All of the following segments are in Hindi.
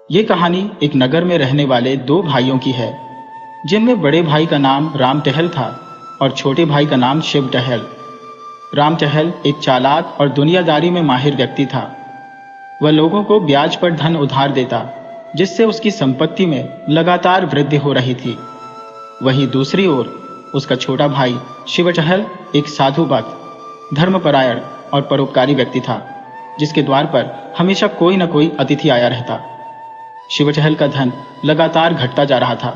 ये कहानी एक नगर में रहने वाले दो भाइयों की है, जिनमें बड़े भाई का नाम राम टहल था और छोटे भाई का नाम शिव टहल। राम टहल एक चालाक और दुनियादारी में माहिर व्यक्ति था। वह लोगों को ब्याज पर धन उधार देता, जिससे उसकी संपत्ति में लगातार वृद्धि हो रही थी। वहीं दूसरी ओर उसका छोटा भाई शिव टहल एक साधु भक्त, धर्मपरायण और परोपकारी व्यक्ति था, जिसके द्वार पर हमेशा कोई न कोई अतिथि आया रहता। शिव टहल का धन लगातार घटता जा रहा था।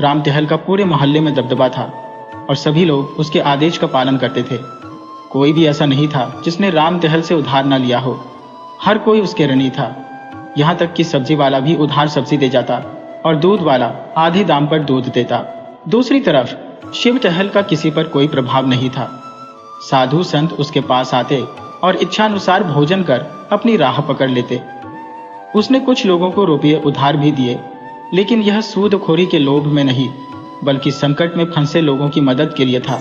राम टहल का पूरे मोहल्ले में दबदबा था और सभी लोग उसके आदेश का पालन करते थे। कोई भी ऐसा नहीं था जिसने राम टहल से उधार न लिया हो। हर कोई उसके ऋणी था। यहाँ तक कि सब्जी वाला भी उधार सब्जी दे जाता और दूध वाला आधे दाम पर दूध देता। दूसरी तरफ शिव टहल का किसी पर कोई प्रभाव नहीं था। साधु संत उसके पास आते और इच्छानुसार भोजन कर अपनी राह पकड़ लेते। उसने कुछ लोगों को रुपये उधार भी दिए, लेकिन यह सूदखोरी के लोभ में नहीं, बल्कि संकट में फंसे लोगों की मदद के लिए था।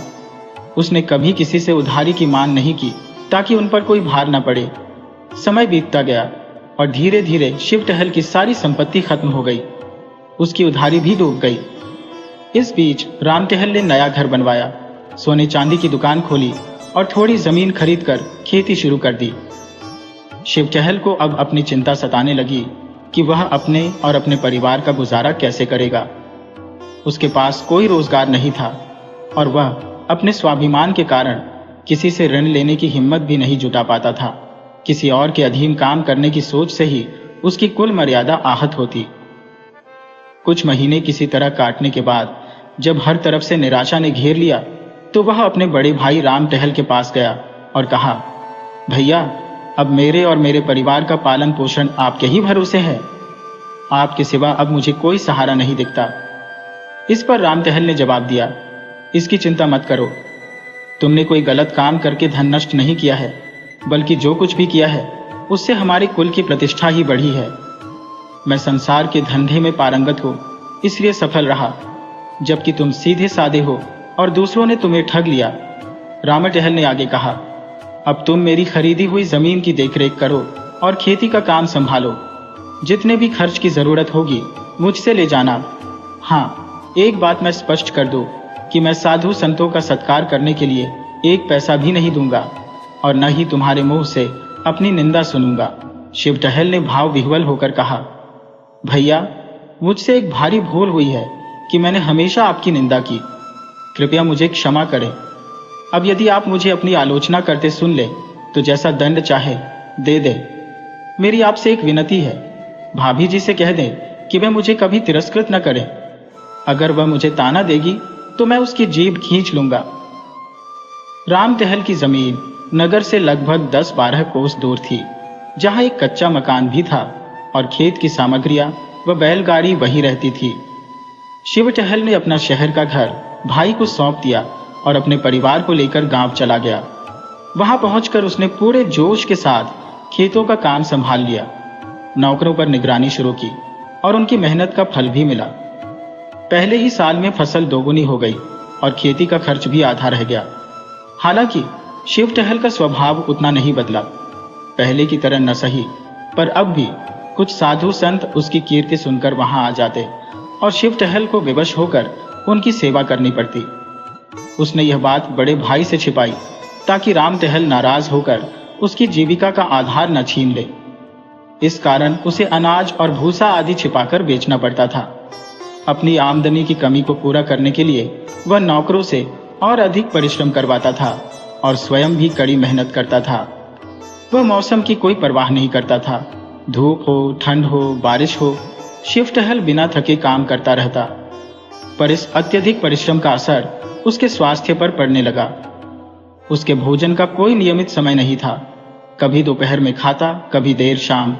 उसने कभी किसी से उधारी की मांग नहीं की, ताकि उन पर कोई भार न पड़े। समय बीतता गया और धीरे धीरे शिव टहल की सारी संपत्ति खत्म हो गई। उसकी उधारी भी डूब गई। इस बीच राम टहल ने नया घर बनवाया, सोने चांदी की दुकान खोली और थोड़ी जमीन खरीद कर खेती शुरू कर दी। शिव टहल को अब अपनी चिंता सताने लगी कि वह अपने और अपने परिवार का गुजारा कैसे करेगा। उसके पास कोई रोजगार नहीं था और वह अपने स्वाभिमान के कारण किसी से ऋण लेने की हिम्मत भी नहीं जुटा पाता था। किसी और के अधीन काम करने की सोच से ही उसकी कुल मर्यादा आहत होती। कुछ महीने किसी तरह काटने के बाद जब हर तरफ से निराशा ने घेर लिया, तो वह अपने बड़े भाई राम टहल के पास गया और कहा, भैया, अब मेरे और मेरे परिवार का पालन पोषण आपके ही भरोसे है। आपके सिवा अब मुझे कोई सहारा नहीं दिखता। इस पर राम टहल ने जवाब दिया, इसकी चिंता मत करो। तुमने कोई गलत काम करके धन नष्ट नहीं किया है, बल्कि जो कुछ भी किया है उससे हमारे कुल की प्रतिष्ठा ही बढ़ी है। मैं संसार के धंधे में पारंगत हूँ, इसलिए सफल रहा, जबकि तुम सीधे साधे हो और दूसरों ने तुम्हें ठग लिया। राम टहल ने आगे कहा, अब तुम मेरी खरीदी हुई जमीन की देखरेख करो और खेती का काम संभालो। जितने भी खर्च की जरूरत होगी मुझसे ले जाना। हाँ, एक बात मैं स्पष्ट कर दूं कि मैं साधु संतों का सत्कार करने के लिए एक पैसा भी नहीं दूंगा और न ही तुम्हारे मुंह से अपनी निंदा सुनूंगा। शिव टहल ने भाव विह्वल होकर कहा, भैया, मुझसे एक भारी भूल हुई है कि मैंने हमेशा आपकी निंदा की। कृपया मुझे क्षमा करें। अब यदि आप मुझे अपनी आलोचना करते सुन ले तो जैसा दंड चाहे दे दे। मेरी आपसे एक विनती है, भाभी जी से कह दें कि वह मुझे कभी तिरस्कृत न करें। अगर वह मुझे ताना देगी तो मैं उसकी जीभ खींच लूंगा। राम टहल की जमीन नगर से लगभग 10-12 कोस दूर थी, जहां एक कच्चा मकान भी था और खेत की सामग्रियां व बैलगाड़ी वहीं रहती थी। शिव टहल ने अपना शहर का घर भाई को सौंप दिया और अपने परिवार को लेकर गांव चला गया। वहां पहुंचकर उसने पूरे जोश के साथ खेतों का काम संभाल लिया, नौकरों पर निगरानी शुरू की और उनकी मेहनत का फल भी मिला। पहले ही साल में फसल दोगुनी हो गई और खेती का खर्च भी आधा रह गया। हालांकि शिव टहल का स्वभाव उतना नहीं बदला, पहले की तरह न सही, पर अब भी कुछ साधु संत उसकी कीर्ति सुनकर वहां आ जाते और शिव टहल को विवश होकर उनकी सेवा करनी पड़ती। उसने यह बात बड़े भाई से छिपाई ताकि राम टहल नाराज होकर उसकी जीविका का आधार न छीन ले। इस कारण उसे अनाज और भूसा आदि छिपाकर बेचना पड़ता था। अपनी आमदनी की कमी को पूरा करने के लिए वह नौकरों से और अधिक परिश्रम करवाता था और स्वयं भी कड़ी मेहनत करता था। वह मौसम की कोई परवाह नहीं करता था। धूप हो, ठंड हो, बारिश हो, शिव टहल बिना थके काम करता रहता। पर इस अत्यधिक परिश्रम का असर उसके स्वास्थ्य पर पड़ने लगा। उसके भोजन का कोई नियमित समय नहीं था। कभी दोपहर में खाता, कभी देर शाम।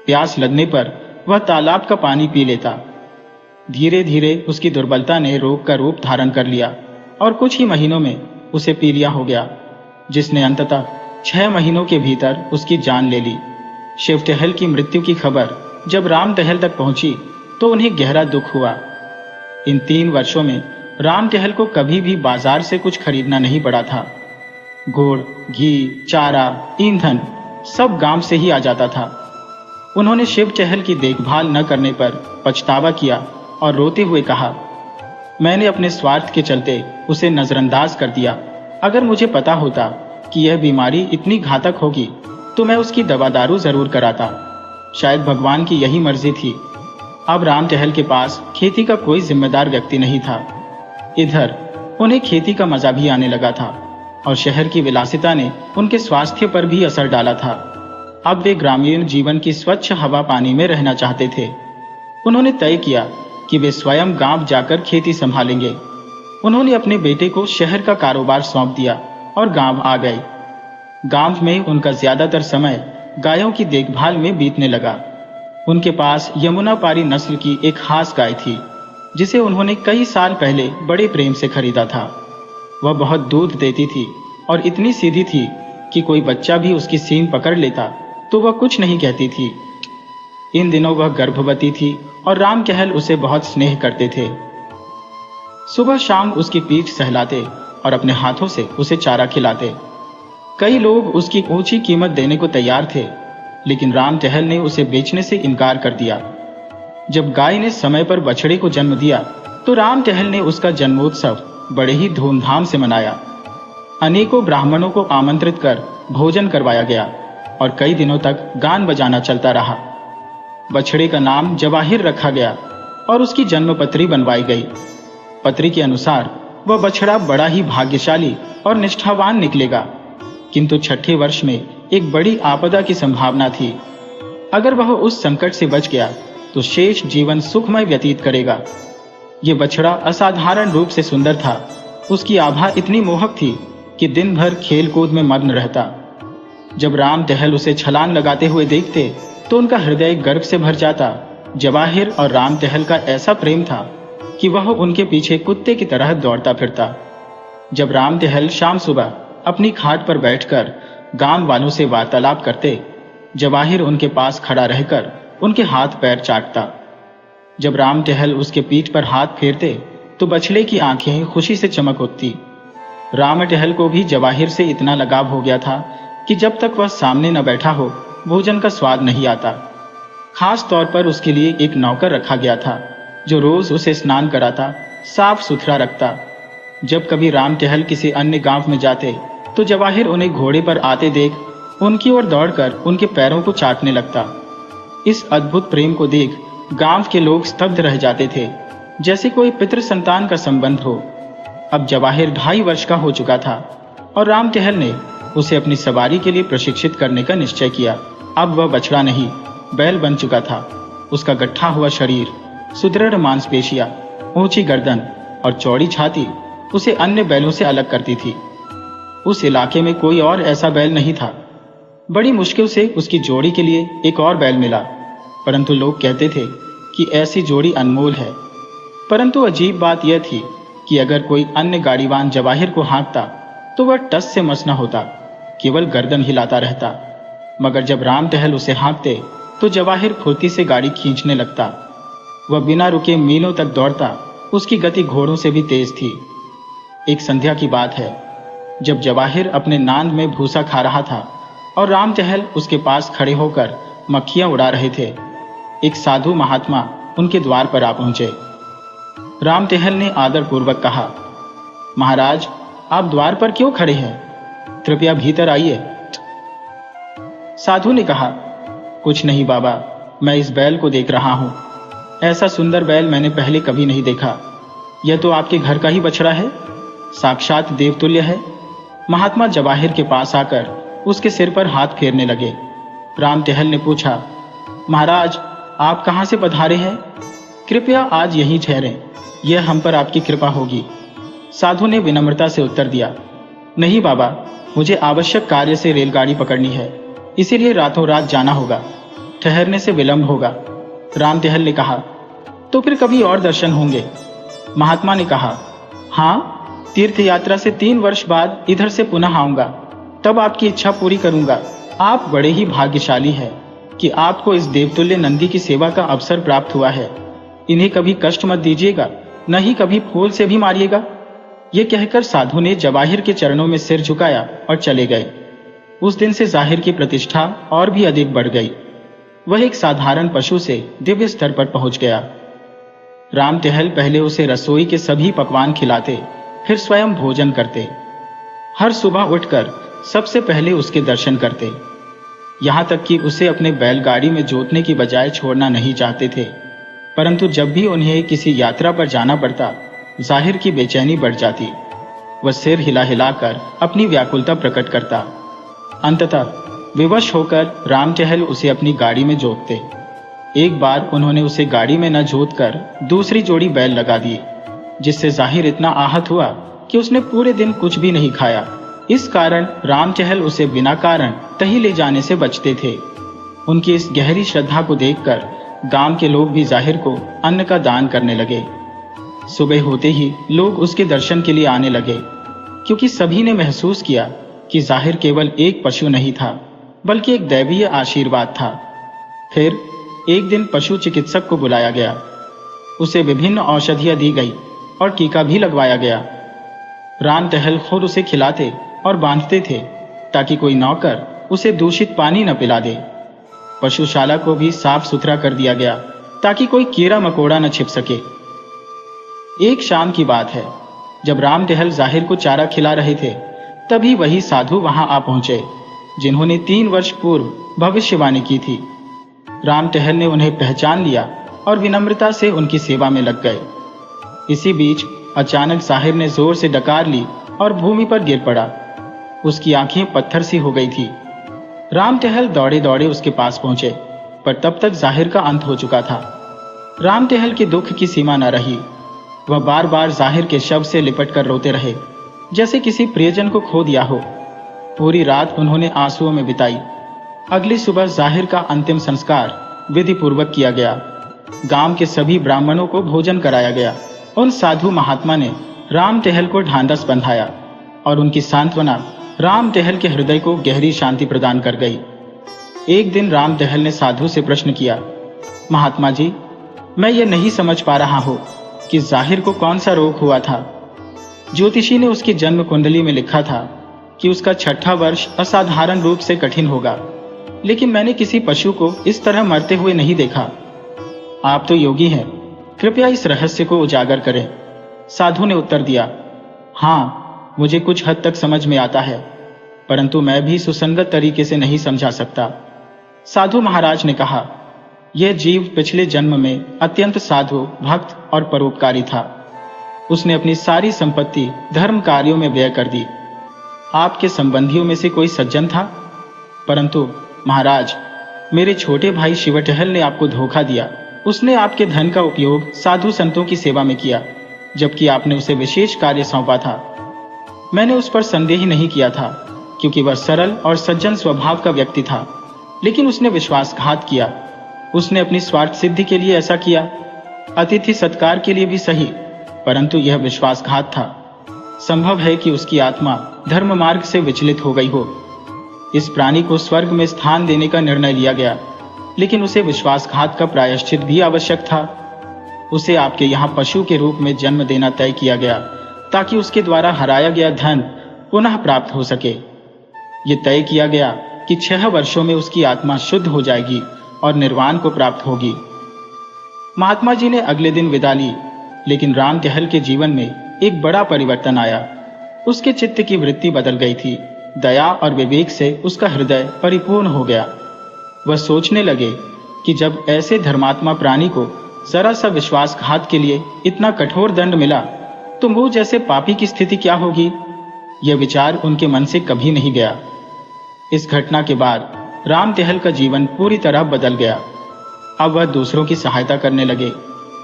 प्यास लगने पर वह तालाब का पानी पी लेता। धीरे धीरे उसकी दुर्बलता ने रोग का रूप धारण कर लिया और कुछ ही महीनों में उसे पीलिया हो गया, जिसने अंततः 6 महीनों के भीतर उसकी जान ले ली। शिव टहल की मृत्यु की खबर जब राम टहल तक पहुंची तो उन्हें गहरा दुख हुआ। इन 3 वर्षों में राम टहल को कभी भी बाजार से कुछ खरीदना नहीं पड़ा था। गुड़, घी, चारा, ईंधन सब गांव से ही आ जाता था। उन्होंने शिव टहल की देखभाल न करने पर पछतावा किया और रोते हुए कहा, मैंने अपने स्वार्थ के चलते उसे नजरअंदाज कर दिया। अगर मुझे पता होता कि यह बीमारी इतनी घातक होगी तो मैं उसकी दवा दारू जरूर कराता। शायद भगवान की यही मर्जी थी। अब राम टहल के पास खेती का कोई जिम्मेदार व्यक्ति नहीं था। इधर उन्हें खेती का मजा भी आने लगा था और शहर की विलासिता ने उनके स्वास्थ्य पर भी असर डाला था। अब वे ग्रामीण जीवन की स्वच्छ हवा पानी में रहना चाहते थे। उन्होंने तय किया कि वे स्वयं गांव जाकर खेती संभालेंगे। उन्होंने अपने बेटे को शहर का कारोबार सौंप दिया और गांव आ गए। गांव में उनका ज्यादातर समय गायों की देखभाल में बीतने लगा। उनके पास यमुना पारी नस्ल की एक खास गाय थी जिसे उन्होंने कई साल पहले बड़े प्रेम से खरीदा था। वह बहुत दूध देती थी और इतनी सीधी थी कि कोई बच्चा भी उसकी सींग पकड़ लेता तो वह कुछ नहीं कहती थी। इन दिनों वह गर्भवती थी और राम टहल उसे बहुत स्नेह करते थे। सुबह शाम उसकी पीठ सहलाते और अपने हाथों से उसे चारा खिलाते। कई लोग उसकी ऊंची कीमत देने को तैयार थे, लेकिन राम टहल ने उसे बेचने से इनकार कर दिया। जब गाय ने समय पर बछड़े को जन्म दिया तो राम टहल ने उसका जन्मोत्सव बड़े ही धूमधाम से मनाया। अनेकों ब्राह्मणों को आमंत्रित कर भोजन करवाया गया और कई दिनों तक गान बजाना चलता रहा। बछड़े का नाम जवाहिर रखा गया और उसकी जन्मपत्री बनवाई गई। पत्री के अनुसार वह बछड़ा बड़ा ही भाग्यशाली और निष्ठावान निकलेगा, किंतु छठे वर्ष में एक बड़ी आपदा की संभावना थी। अगर वह उस संकट से बच गया तो शेष जीवन सुखमय व्यतीत करेगा। ये बछड़ा असाधारण रूप से सुंदर था। उसकी आभा इतनी मोहक थी कि दिन भर खेल कूद में मग्न रहता। जब राम टहल उसे छलांग लगाते हुए देखते तो उनका हृदय गर्व से भर जाता। जवाहिर और राम टहल का ऐसा प्रेम था कि वह उनके पीछे कुत्ते की तरह दौड़ता फिरता। जब राम टहल शाम सुबह अपनी खाट पर बैठकर गांव वालों से वार्तालाप करते, जवाहिर उनके पास खड़ा रहकर उनके हाथ पैर चाटता। जब राम टहल उसके पीठ पर हाथ फेरते तो बछड़े की आंखें खुशी से चमक उठती। राम टहल को भी जवाहिर से इतना लगाव हो गया था कि जब तक वह सामने न बैठा हो भोजन का स्वाद नहीं आता। खास तौर पर उसके लिए एक नौकर रखा गया था जो रोज उसे स्नान कराता, साफ सुथरा रखता। जब कभी राम टहल किसी अन्य गांव में जाते तो जवाहिर उन्हें घोड़े पर आते देख उनकी ओर दौड़कर उनके पैरों को चाटने लगता। इस अद्भुत प्रेम को देख गांव के लोग स्तब्ध रह जाते थे, जैसे कोई पितृ संतान का संबंध हो। अब जवाहिर 2.5 वर्ष का हो चुका था और राम टहल ने उसे अपनी सवारी के लिए प्रशिक्षित करने का निश्चय किया। अब वह बछड़ा नहीं, बैल बन चुका था। उसका गट्ठा हुआ शरीर, सुदृढ़ मांसपेशियां, ऊंची गर्दन और चौड़ी छाती उसे अन्य बैलों से अलग करती थी। उस इलाके में कोई और ऐसा बैल नहीं था। बड़ी मुश्किल से उसकी जोड़ी के लिए एक और बैल मिला, परंतु लोग कहते थे कि ऐसी जोड़ी अनमोल है। परंतु अजीब बात यह थी कि अगर कोई अन्य गाड़ीवान जवाहिर को हाँकता तो वह टस से मस न होता, केवल गर्दन हिलाता रहता। मगर जब राम टहल उसे हाँकते तो जवाहिर फुर्ती से गाड़ी खींचने लगता। वह बिना रुके मीलों तक दौड़ता। उसकी गति घोड़ों से भी तेज थी। एक संध्या की बात है, जब जवाहिर अपने नांद में भूसा खा रहा था और राम टहल उसके पास खड़े होकर मक्खियां उड़ा रहे थे, एक साधु महात्मा उनके द्वार पर आ पहुंचे। राम टहल ने आदरपूर्वक कहा, महाराज, आप द्वार पर क्यों खड़े हैं? कृपया भीतर आइए। साधु ने कहा, कुछ नहीं बाबा, मैं इस बैल को देख रहा हूं। ऐसा सुंदर बैल मैंने पहले कभी नहीं देखा। यह तो आपके घर का ही बछड़ा है, साक्षात देवतुल्य है। महात्मा जवाहिर के पास आकर उसके सिर पर हाथ फेरने लगे। राम टहल ने पूछा, महाराज, आप कहां से पधारे हैं? कृपया आज यहीं ठहरें, यह हम पर आपकी कृपा होगी। साधु ने विनम्रता से उत्तर दिया, नहीं बाबा, मुझे आवश्यक कार्य से रेलगाड़ी पकड़नी है, इसीलिए रातों रात जाना होगा, ठहरने से विलंब होगा। राम टहल ने कहा, तो फिर कभी और दर्शन होंगे? महात्मा ने कहा, हाँ, तीर्थ यात्रा से 3 वर्ष बाद इधर से पुनः आऊंगा, तब आपकी इच्छा पूरी करूंगा। आप बड़े ही भाग्यशाली हैं कि आपको इस देवतुल्य नंदी की सेवा का अवसर प्राप्त हुआ है। इन्हें कभी कष्ट मत दीजिएगा, न ही कभी फूल से भी मारिएगा। ये कहकर साधु ने जवाहिर के चरणों में सिर झुकाया और चले गए। उस दिन से जाहिर की प्रतिष्ठा और भी अधिक बढ़ गई। वह एक साधारण पशु से दिव्य स्तर पर पहुंच गया। राम टहल पहले उसे रसोई के सभी पकवान खिलाते, फिर स्वयं भोजन करते। हर सुबह उठकर सबसे पहले उसके दर्शन करते, यहाँ तक कि उसे अपने बैलगाड़ी में जोतने की बजाय छोड़ना नहीं चाहते थे। परंतु जब भी उन्हें किसी यात्रा पर जाना पड़ता, जाहिर की बेचैनी बढ़ जाती। वह सिर हिला हिलाकर अपनी व्याकुलता प्रकट करता। अंततः विवश होकर राम टहल उसे अपनी गाड़ी में जोतते। एक बार उन्होंने उसे गाड़ी में न जोतकर दूसरी जोड़ी बैल लगा दी, जिससे जाहिर इतना आहत हुआ कि उसने पूरे दिन कुछ भी नहीं खाया। इस कारण राम टहल उसे बिना कारण कहीं ले जाने से बचते थे। उनकी इस गहरी श्रद्धा को देखकर गांव के लोग भी जाहिर को अन्न का दान करने लगे। सुबह होते ही लोग उसके दर्शन के लिए आने लगे, क्योंकि सभी ने महसूस किया कि जाहिर केवल एक पशु नहीं था, बल्कि एक दैवीय आशीर्वाद था। फिर एक दिन पशु चिकित्सक को बुलाया गया। उसे विभिन्न औषधियां दी गई और टीका भी लगवाया गया। राम टहल खुद उसे खिलाते और बांधते थे, ताकि कोई नौकर उसे दूषित पानी न पिला दे। पशुशाला को भी साफ सुथरा कर दिया गया, ताकि कोई कीड़ा मकोड़ा न छिप सके। एक शाम की बात है, जब राम टहल जाहिर को चारा खिला रहे थे, तभी वही साधु वहां आ पहुंचे जिन्होंने 3 वर्ष पूर्व भविष्यवाणी की थी। राम टहल ने उन्हें पहचान लिया और विनम्रता से उनकी सेवा में लग गए। इसी बीच अचानक जाहिर ने जोर से डकार ली और भूमि पर गिर पड़ा। उसकी आंखें पत्थर सी हो गई थी। राम टहल दौड़े दौड़े उसके पास पहुंचे, पर तब तक जाहिर का अंत हो चुका था। राम टहल के दुख की सीमा न रही। वह बार बार जाहिर के शव से लिपट कर रोते रहे, जैसे किसी प्रियजन को खो दिया हो। पूरी रात उन्होंने आंसुओं में बिताई। अगली सुबह जाहिर का अंतिम संस्कार विधि पूर्वक किया गया। गांव के सभी ब्राह्मणों को भोजन कराया गया। उन साधु महात्मा ने राम टहल को ढांढस बंधाया और उनकी सांत्वना राम टहल के हृदय को गहरी शांति प्रदान कर गई। एक दिन राम टहल ने साधु से प्रश्न किया, महात्मा जी, मैं ये नहीं समझ पा रहा हूं कि जाहिर को कौन सा रोग हुआ था। ज्योतिषी ने उसकी जन्म कुंडली में लिखा था कि उसका 6ठा वर्ष असाधारण रूप से कठिन होगा, लेकिन मैंने किसी पशु को इस तरह मरते हुए नहीं देखा। आप तो योगी हैं, कृपया इस रहस्य को उजागर करें। साधु ने उत्तर दिया, हाँ, मुझे कुछ हद तक समझ में आता है, परंतु मैं भी सुसंगत तरीके से नहीं समझा सकता। साधु महाराज ने कहा, यह जीव पिछले जन्म में अत्यंत साधु, भक्त और परोपकारी था। उसने अपनी सारी संपत्ति धर्म कार्यों में व्यय कर दी। आपके संबंधियों में से कोई सज्जन था, परंतु महाराज, मेरे छोटे भाई शिव टहल ने आपको धोखा दिया। उसने आपके धन का उपयोग साधु संतों की सेवा में किया, जबकि आपने उसे विशेष कार्य सौंपा था। मैंने उस पर संदेह नहीं किया था, क्योंकि वह सरल और सज्जन स्वभाव का व्यक्ति था, लेकिन उसने विश्वासघात किया। उसने अपनी स्वार्थ सिद्धि के लिए ऐसा किया, अतिथि सत्कार के लिए भी सही, परंतु यह विश्वासघात था। संभव है कि उसकी आत्मा धर्म मार्ग से विचलित हो गई हो। इस प्राणी को स्वर्ग में स्थान देने का निर्णय लिया गया, लेकिन उसे विश्वासघात का प्रायश्चित भी आवश्यक था। उसे आपके यहाँ पशु के रूप में जन्म देना तय किया गया, ताकि उसके द्वारा हराया गया धन पुनः प्राप्त हो सके। ये तय किया गया कि 6 वर्षों में उसकी आत्मा शुद्ध हो जाएगी और निर्वाण को प्राप्त होगी। महात्मा जी ने अगले दिन विदा ली, लेकिन राम टहल के जीवन में एक बड़ा परिवर्तन आया। उसके चित्त की वृत्ति बदल गई थी। दया और विवेक से उसका हृदय परिपूर्ण हो गया। वह सोचने लगे कि जब ऐसे धर्मात्मा प्राणी को जरा सा विश्वासघात के लिए इतना कठोर दंड मिला, तो मुझ जैसे पापी की स्थिति क्या होगी। यह विचार उनके मन से कभी नहीं गया। इस घटना के बाद राम टहल का जीवन पूरी तरह बदल गया। अब वह दूसरों की सहायता करने लगे,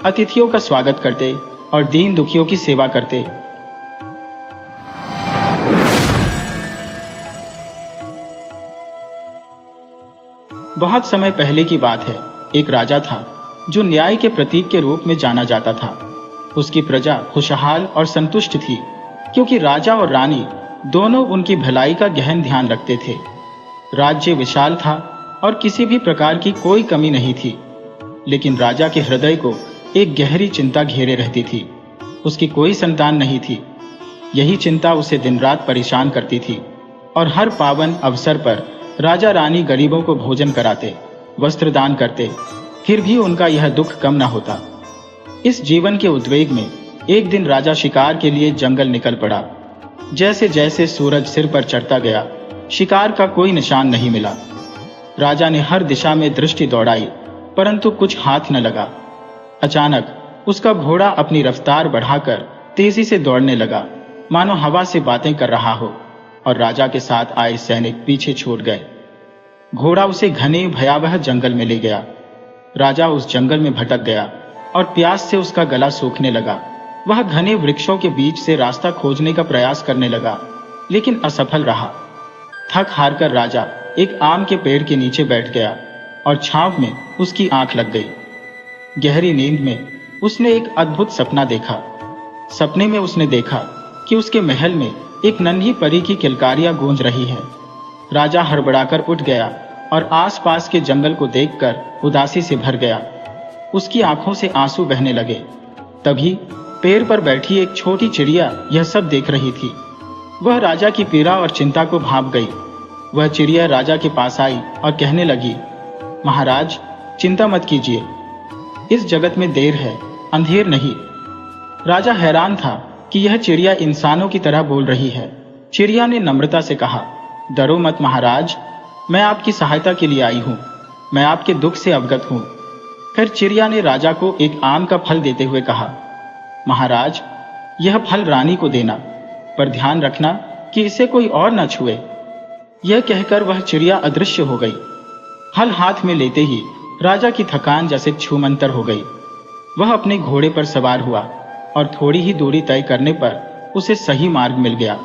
अतिथियों का स्वागत करते और दीन दुखियों की सेवा करते। बहुत समय पहले की बात है। एक राजा था जो न्याय के प्रतीक के रूप में जाना जाता था। उसकी प्रजा खुशहाल और संतुष्ट थी, क्योंकि राजा और रानी दोनों उनकी भलाई का गहन ध्यान रखते थे। राज्य विशाल था और किसी भी प्रकार की कोई कमी नहीं थी, लेकिन राजा के हृदय को एक गहरी चिंता घेरे रहती थी। उसकी कोई संतान नहीं थी। यही चिंता उसे दिन रात परेशान करती थी, और हर पावन अवसर पर राजा रानी गरीबों को भोजन कराते, वस्त्र दान करते, फिर भी उनका यह दुख कम न होता। इस जीवन के उद्वेग में एक दिन राजा शिकार के लिए जंगल निकल पड़ा। जैसे जैसे सूरज सिर पर चढ़ता गया, शिकार का कोई निशान नहीं मिला। राजा ने हर दिशा में दृष्टि दौड़ाई, परंतु कुछ हाथ न लगा। अचानक उसका घोड़ा अपनी रफ्तार बढ़ाकर तेजी से दौड़ने लगा, मानो हवा से बातें कर रहा हो, और राजा के साथ आए सैनिक पीछे छूट गए। घोड़ा उसे घने भयावह जंगल में ले गया। राजा उस जंगल में भटक गया और प्यास से उसका गला सूखने लगा। वह घने वृक्षों के बीच से रास्ता खोजने का प्रयास करने लगा, लेकिन असफल रहा। थक हारकर राजा एक आम के पेड़ के नीचे बैठ गया और छांव में उसकी आंख लग गई। गहरी नींद में उसने एक अद्भुत सपना देखा। सपने में उसने देखा कि उसके महल में एक नन्ही परी की किलकारियां गूंज रही है। राजा हड़बड़ाकर उठ गया और आसपास के जंगल को देखकर उदासी से भर गया। उसकी आंखों से आंसू बहने लगे। तभी पेड़ पर बैठी एक छोटी चिड़िया यह सब देख रही थी। वह राजा की पीड़ा और चिंता को भांप गई। वह चिड़िया राजा के पास आई और कहने लगी, महाराज, चिंता मत कीजिए, इस जगत में देर है, अंधेर नहीं। राजा हैरान था कि यह चिड़िया इंसानों की तरह बोल रही है। चिड़िया ने नम्रता से कहा, डरो मत महाराज, मैं आपकी सहायता के लिए आई हूँ, मैं आपके दुख से अवगत हूँ। फिर चिड़िया ने राजा को एक आम का फल देते हुए कहा, महाराज, यह फल रानी को देना, पर ध्यान रखना कि इसे कोई और न छुए। यह कहकर वह चिड़िया अदृश्य हो गई। फल हाथ में लेते ही राजा की थकान जैसे छूमंतर हो गई। वह अपने घोड़े पर सवार हुआ और थोड़ी ही दूरी तय करने पर उसे सही मार्ग मिल गया।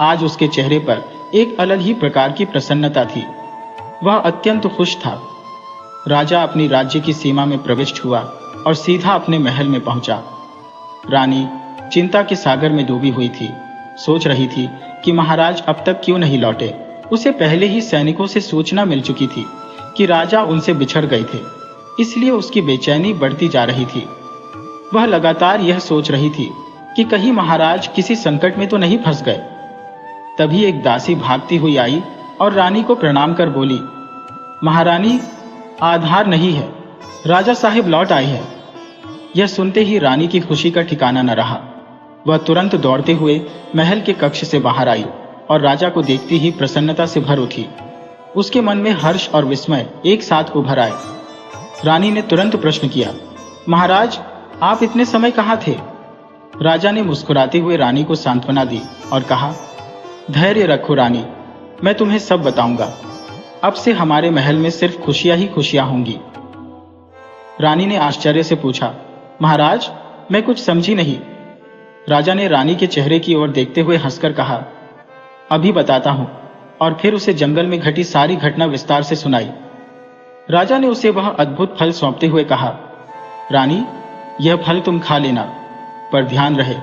आज उसके चेहरे पर एक अलग ही प्रकार की प्रसन्नता थी। वह अत्यंत खुश था। राजा अपनी राज्य की सीमा में प्रविष्ट हुआ और सीधा अपने महल में पहुंचा। रानी चिंता के सागर में डूबी हुई थी। सोच रही थी कि महाराज अब तक क्यों नहीं लौटे। उसे पहले ही सैनिकों से सूचना मिल चुकी थी कि राजा उनसे बिछड़ गए थे, इसलिए उसकी बेचैनी बढ़ती जा रही थी। वह लगातार यह सोच रही थी कि कहीं महाराज किसी संकट में तो नहीं फंस गए। तभी एक दासी भागती हुई आई और रानी को प्रणाम कर बोली, महारानी, आधार नहीं है, राजा साहिब लौट आए हैं। यह सुनते ही रानी की खुशी का ठिकाना न रहा। वह तुरंत दौड़ते हुए महल के कक्ष से बाहर आई और राजा को देखते ही प्रसन्नता से भर उठी। उसके मन में हर्ष और विस्मय एक साथ उभर आए। रानी ने तुरंत प्रश्न किया, महाराज, आप इतने समय कहाँ थे? राजा ने मुस्कुराते हुए रानी को सांत्वना दी और कहा, धैर्य रखो रानी, मैं तुम्हें सब बताऊंगा। अब से हमारे महल में सिर्फ खुशियां ही खुशियां होंगी। रानी ने आश्चर्य से पूछा, महाराज, मैं कुछ समझी नहीं। राजा ने रानी के चेहरे की ओर देखते हुए हंसकर कहा, अभी बताता हूं, और फिर उसे जंगल में घटी सारी घटना विस्तार से सुनाई। राजा ने उसे वह अद्भुत फल सौंपते हुए कहा, रानी, यह फल तुम खा लेना, पर ध्यान रहे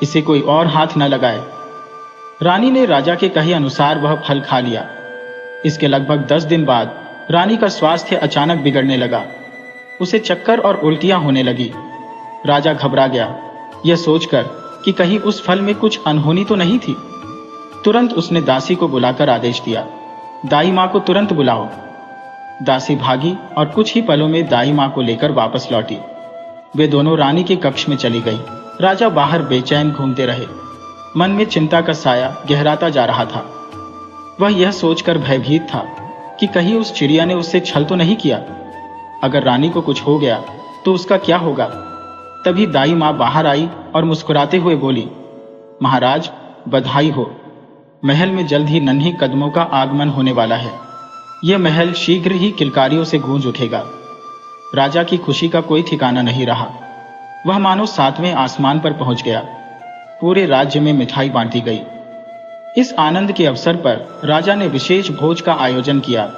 इसे कोई और हाथ न लगाए। रानी ने राजा के कहे अनुसार वह फल खा लिया। इसके लगभग 10 दिन बाद रानी का स्वास्थ्य अचानक बिगड़ने लगा। उसे चक्कर और उल्टियां होने लगी। राजा घबरा गया, यह सोचकर कि कहीं उस फल में कुछ अनहोनी तो नहीं थी। तुरंत उसने दासी को बुलाकर आदेश दिया, दाई माँ को तुरंत बुलाओ। दासी भागी और कुछ ही पलों में दाई माँ को लेकर वापस लौटी। वे दोनों रानी के कक्ष में चली गई। राजा बाहर बेचैन घूमते रहे। मन में चिंता का साया गहराता जा रहा था। वह यह सोचकर भयभीत था कि कहीं उस चिड़िया ने उससे छल तो नहीं किया। अगर रानी को कुछ हो गया तो उसका क्या होगा। तभी दाई माँ बाहर आई और मुस्कुराते हुए बोली, महाराज, बधाई हो, महल में जल्द ही नन्ही कदमों का आगमन होने वाला है। यह महल शीघ्र ही किलकारियों से गूंज उठेगा। राजा की खुशी का कोई ठिकाना नहीं रहा। वह मानो 7वें आसमान पर पहुंच गया। पूरे राज्य में मिठाई बांटी गई। इस आनंद के अवसर पर राजा ने विशेष भोज का आयोजन किया,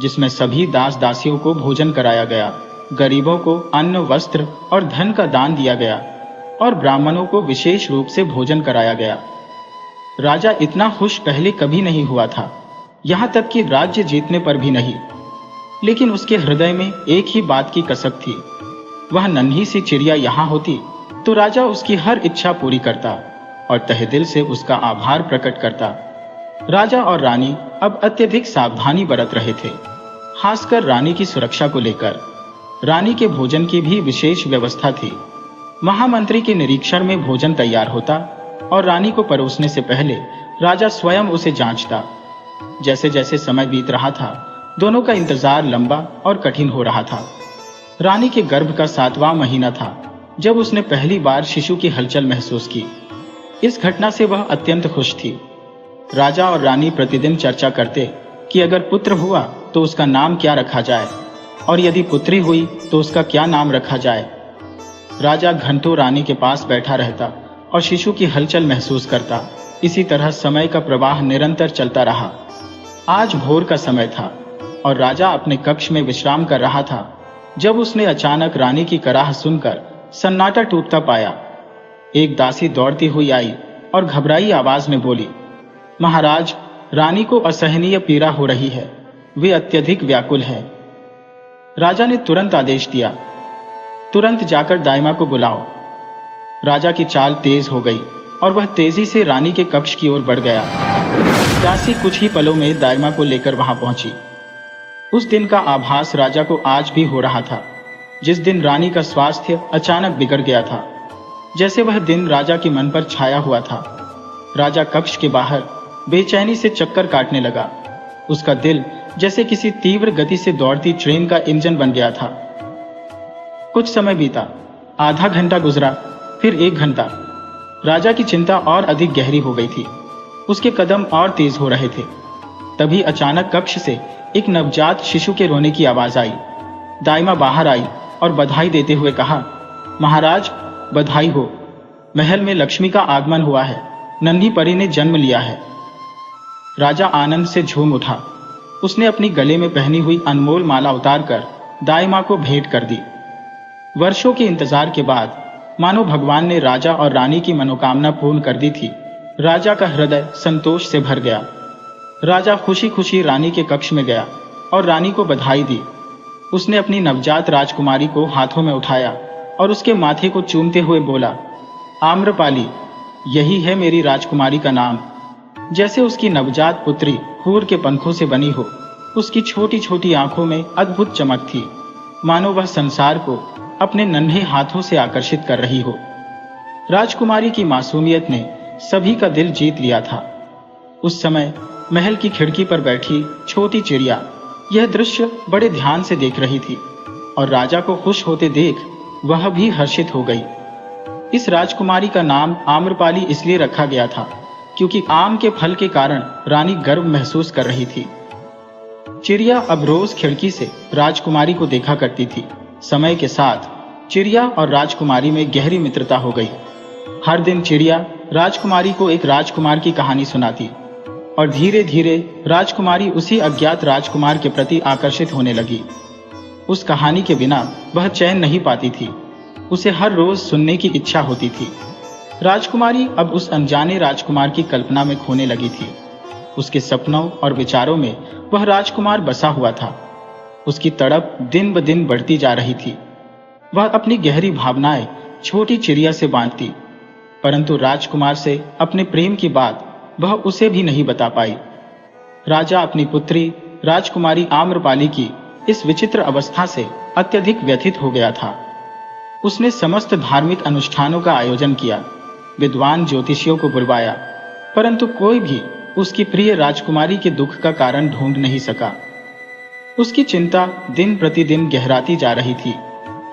जिसमें सभी दास दासियों को भोजन कराया गया, गरीबों को अन्न, वस्त्र और धन का दान दिया गया और ब्राह्मणों को विशेष रूप से भोजन कराया गया। राजा इतना खुश पहले कभी नहीं हुआ था, यहाँ तक कि राज्य जीतने पर भी नहीं। लेकिन उसके हृदय में एक ही बात की कसक थी, वह नन्ही सी चिड़िया यहाँ होती तो राजा उसकी हर इच्छा पूरी करता और तहे दिल से उसका आभार प्रकट करता। राजा और रानी अब अत्यधिक सावधानी बरत रहे थे। खासकर रानी की सुरक्षा को लेकर। रानी के भोजन की भी विशेष व्यवस्था थी। महामंत्री के निरीक्षण में भोजन तैयार होता और रानी को परोसने से पहले राजा स्वयं उसे जांचता। जैसे जैसे समय बीत रहा था, दोनों का इंतजार लंबा और कठिन हो रहा था। रानी के गर्भ का 7वां महीना था जब उसने पहली बार शिशु की हलचल महसूस की। इस घटना से वह अत्यंत खुश थी। राजा और रानी प्रतिदिन चर्चा करते कि अगर पुत्र हुआ तो उसका नाम क्या रखा जाए, और यदि पुत्री हुई तो उसका क्या नाम रखा जाए। राजा घंटों रानी के पास बैठा रहता और शिशु की हलचल महसूस करता। इसी तरह समय का प्रवाह निरंतर चलता रहा। आज भोर का समय था और राजा अपने कक्ष में विश्राम कर रहा था जब उसने अचानक रानी की कराह सुनकर सन्नाटा टूटता पाया। एक दासी दौड़ती हुई आई और घबराई आवाज में बोली, महाराज, रानी को असहनीय पीड़ा हो रही है, वे अत्यधिक व्याकुल है। राजा ने तुरंत आदेश दिया, तुरंत जाकर दाइमा को बुलाओ। राजा की चाल तेज हो गई और वह तेजी से रानी के कक्ष की ओर बढ़ गया। दासी कुछ ही पलों में दाइमा को लेकर वहां पहुंची। उस दिन का आभास राजा को आज भी हो रहा था, जिस दिन रानी का स्वास्थ्य अचानक बिगड़ गया था। जैसे वह दिन राजा के मन पर छाया हुआ था। राजा कक्ष के बाहर बेचैनी से चक्कर काटने लगा। उसका दिल जैसे किसी तीव्र गति से दौड़ती ट्रेन का इंजन बन गया था। कुछ समय बीता, आधा घंटा गुजरा, फिर 1 घंटा। राजा की चिंता और अधिक गहरी हो गई थी। उसके कदम और तेज हो रहे थे। तभी अचानक कक्ष से एक नवजात शिशु के रोने की आवाज आई। दाइमा बाहर आई और बधाई देते हुए कहा, महाराज, बधाई हो, महल में लक्ष्मी का आगमन हुआ है, नन्ही परी ने जन्म लिया है। राजा आनंद से झूम उठा। उसने अपनी गले में पहनी हुई अनमोल माला उतारकर दाइमा को भेंट कर दी। वर्षों के इंतजार के बाद मानो भगवान ने राजा और रानी की मनोकामना पूर्ण कर दी थी। राजा का हृदय संतोष से भर गया। राजा खुशी खुशी रानी के कक्ष में गया और रानी को बधाई दी। उसने अपनी नवजात राजकुमारी को हाथों में उठाया और उसके माथे को चूमते हुए बोला, आम्रपाली, यही है मेरी राजकुमारी का नाम। जैसे उसकी नवजात पुत्री हूर के पंखों से बनी हो। उसकी छोटी छोटी आंखों में अद्भुत चमक थी, मानो वह संसार को अपने नन्हे हाथों से आकर्षित कर रही हो। राजकुमारी की मासूमियत ने सभी का दिल जीत लिया था। उस समय महल की खिड़की पर बैठी छोटी चिड़िया यह दृश्य बड़े ध्यान से देख रही थी और राजा को खुश होते देख वह भी हर्षित हो गई। इस राजकुमारी का नाम आम्रपाली इसलिए रखा गया था क्योंकि आम के फल के कारण रानी गर्व महसूस कर रही थी। चिड़िया अब रोज खिड़की से राजकुमारी को देखा करती थी। समय के साथ चिड़िया और राजकुमारी में गहरी मित्रता हो गई। हर दिन चिड़िया राजकुमारी को एक राजकुमार की कहानी सुनाती और धीरे धीरे राजकुमारी उसी अज्ञात राजकुमार के प्रति आकर्षित होने लगी। उस कहानी के बिना वह चैन नहीं पाती थी। उसे हर रोज सुनने की इच्छा होती थी। राजकुमारी अब उस अनजाने राजकुमार की कल्पना में खोने लगी थी। उसके सपनों और विचारों में वह राजकुमार बसा हुआ था। उसकी तड़प दिन ब दिन बढ़ती जा रही थी। वह अपनी गहरी भावनाएं छोटी चिड़िया से बांटती, परंतु राजकुमार से अपने प्रेम की बात वह उसे भी नहीं बता पाई। राजा अपनी पुत्री राजकुमारी आम्रपाली की इस विचित्र अवस्था से अत्यधिक व्यथित हो गया था। उसने समस्त धार्मिक अनुष्ठानों का आयोजन किया, विद्वान ज्योतिषियों को बुलवाया, परंतु कोई भी उसकी प्रिय राजकुमारी के दुख का कारण ढूंढ नहीं सका। उसकी चिंता दिन प्रतिदिन गहराती जा रही थी।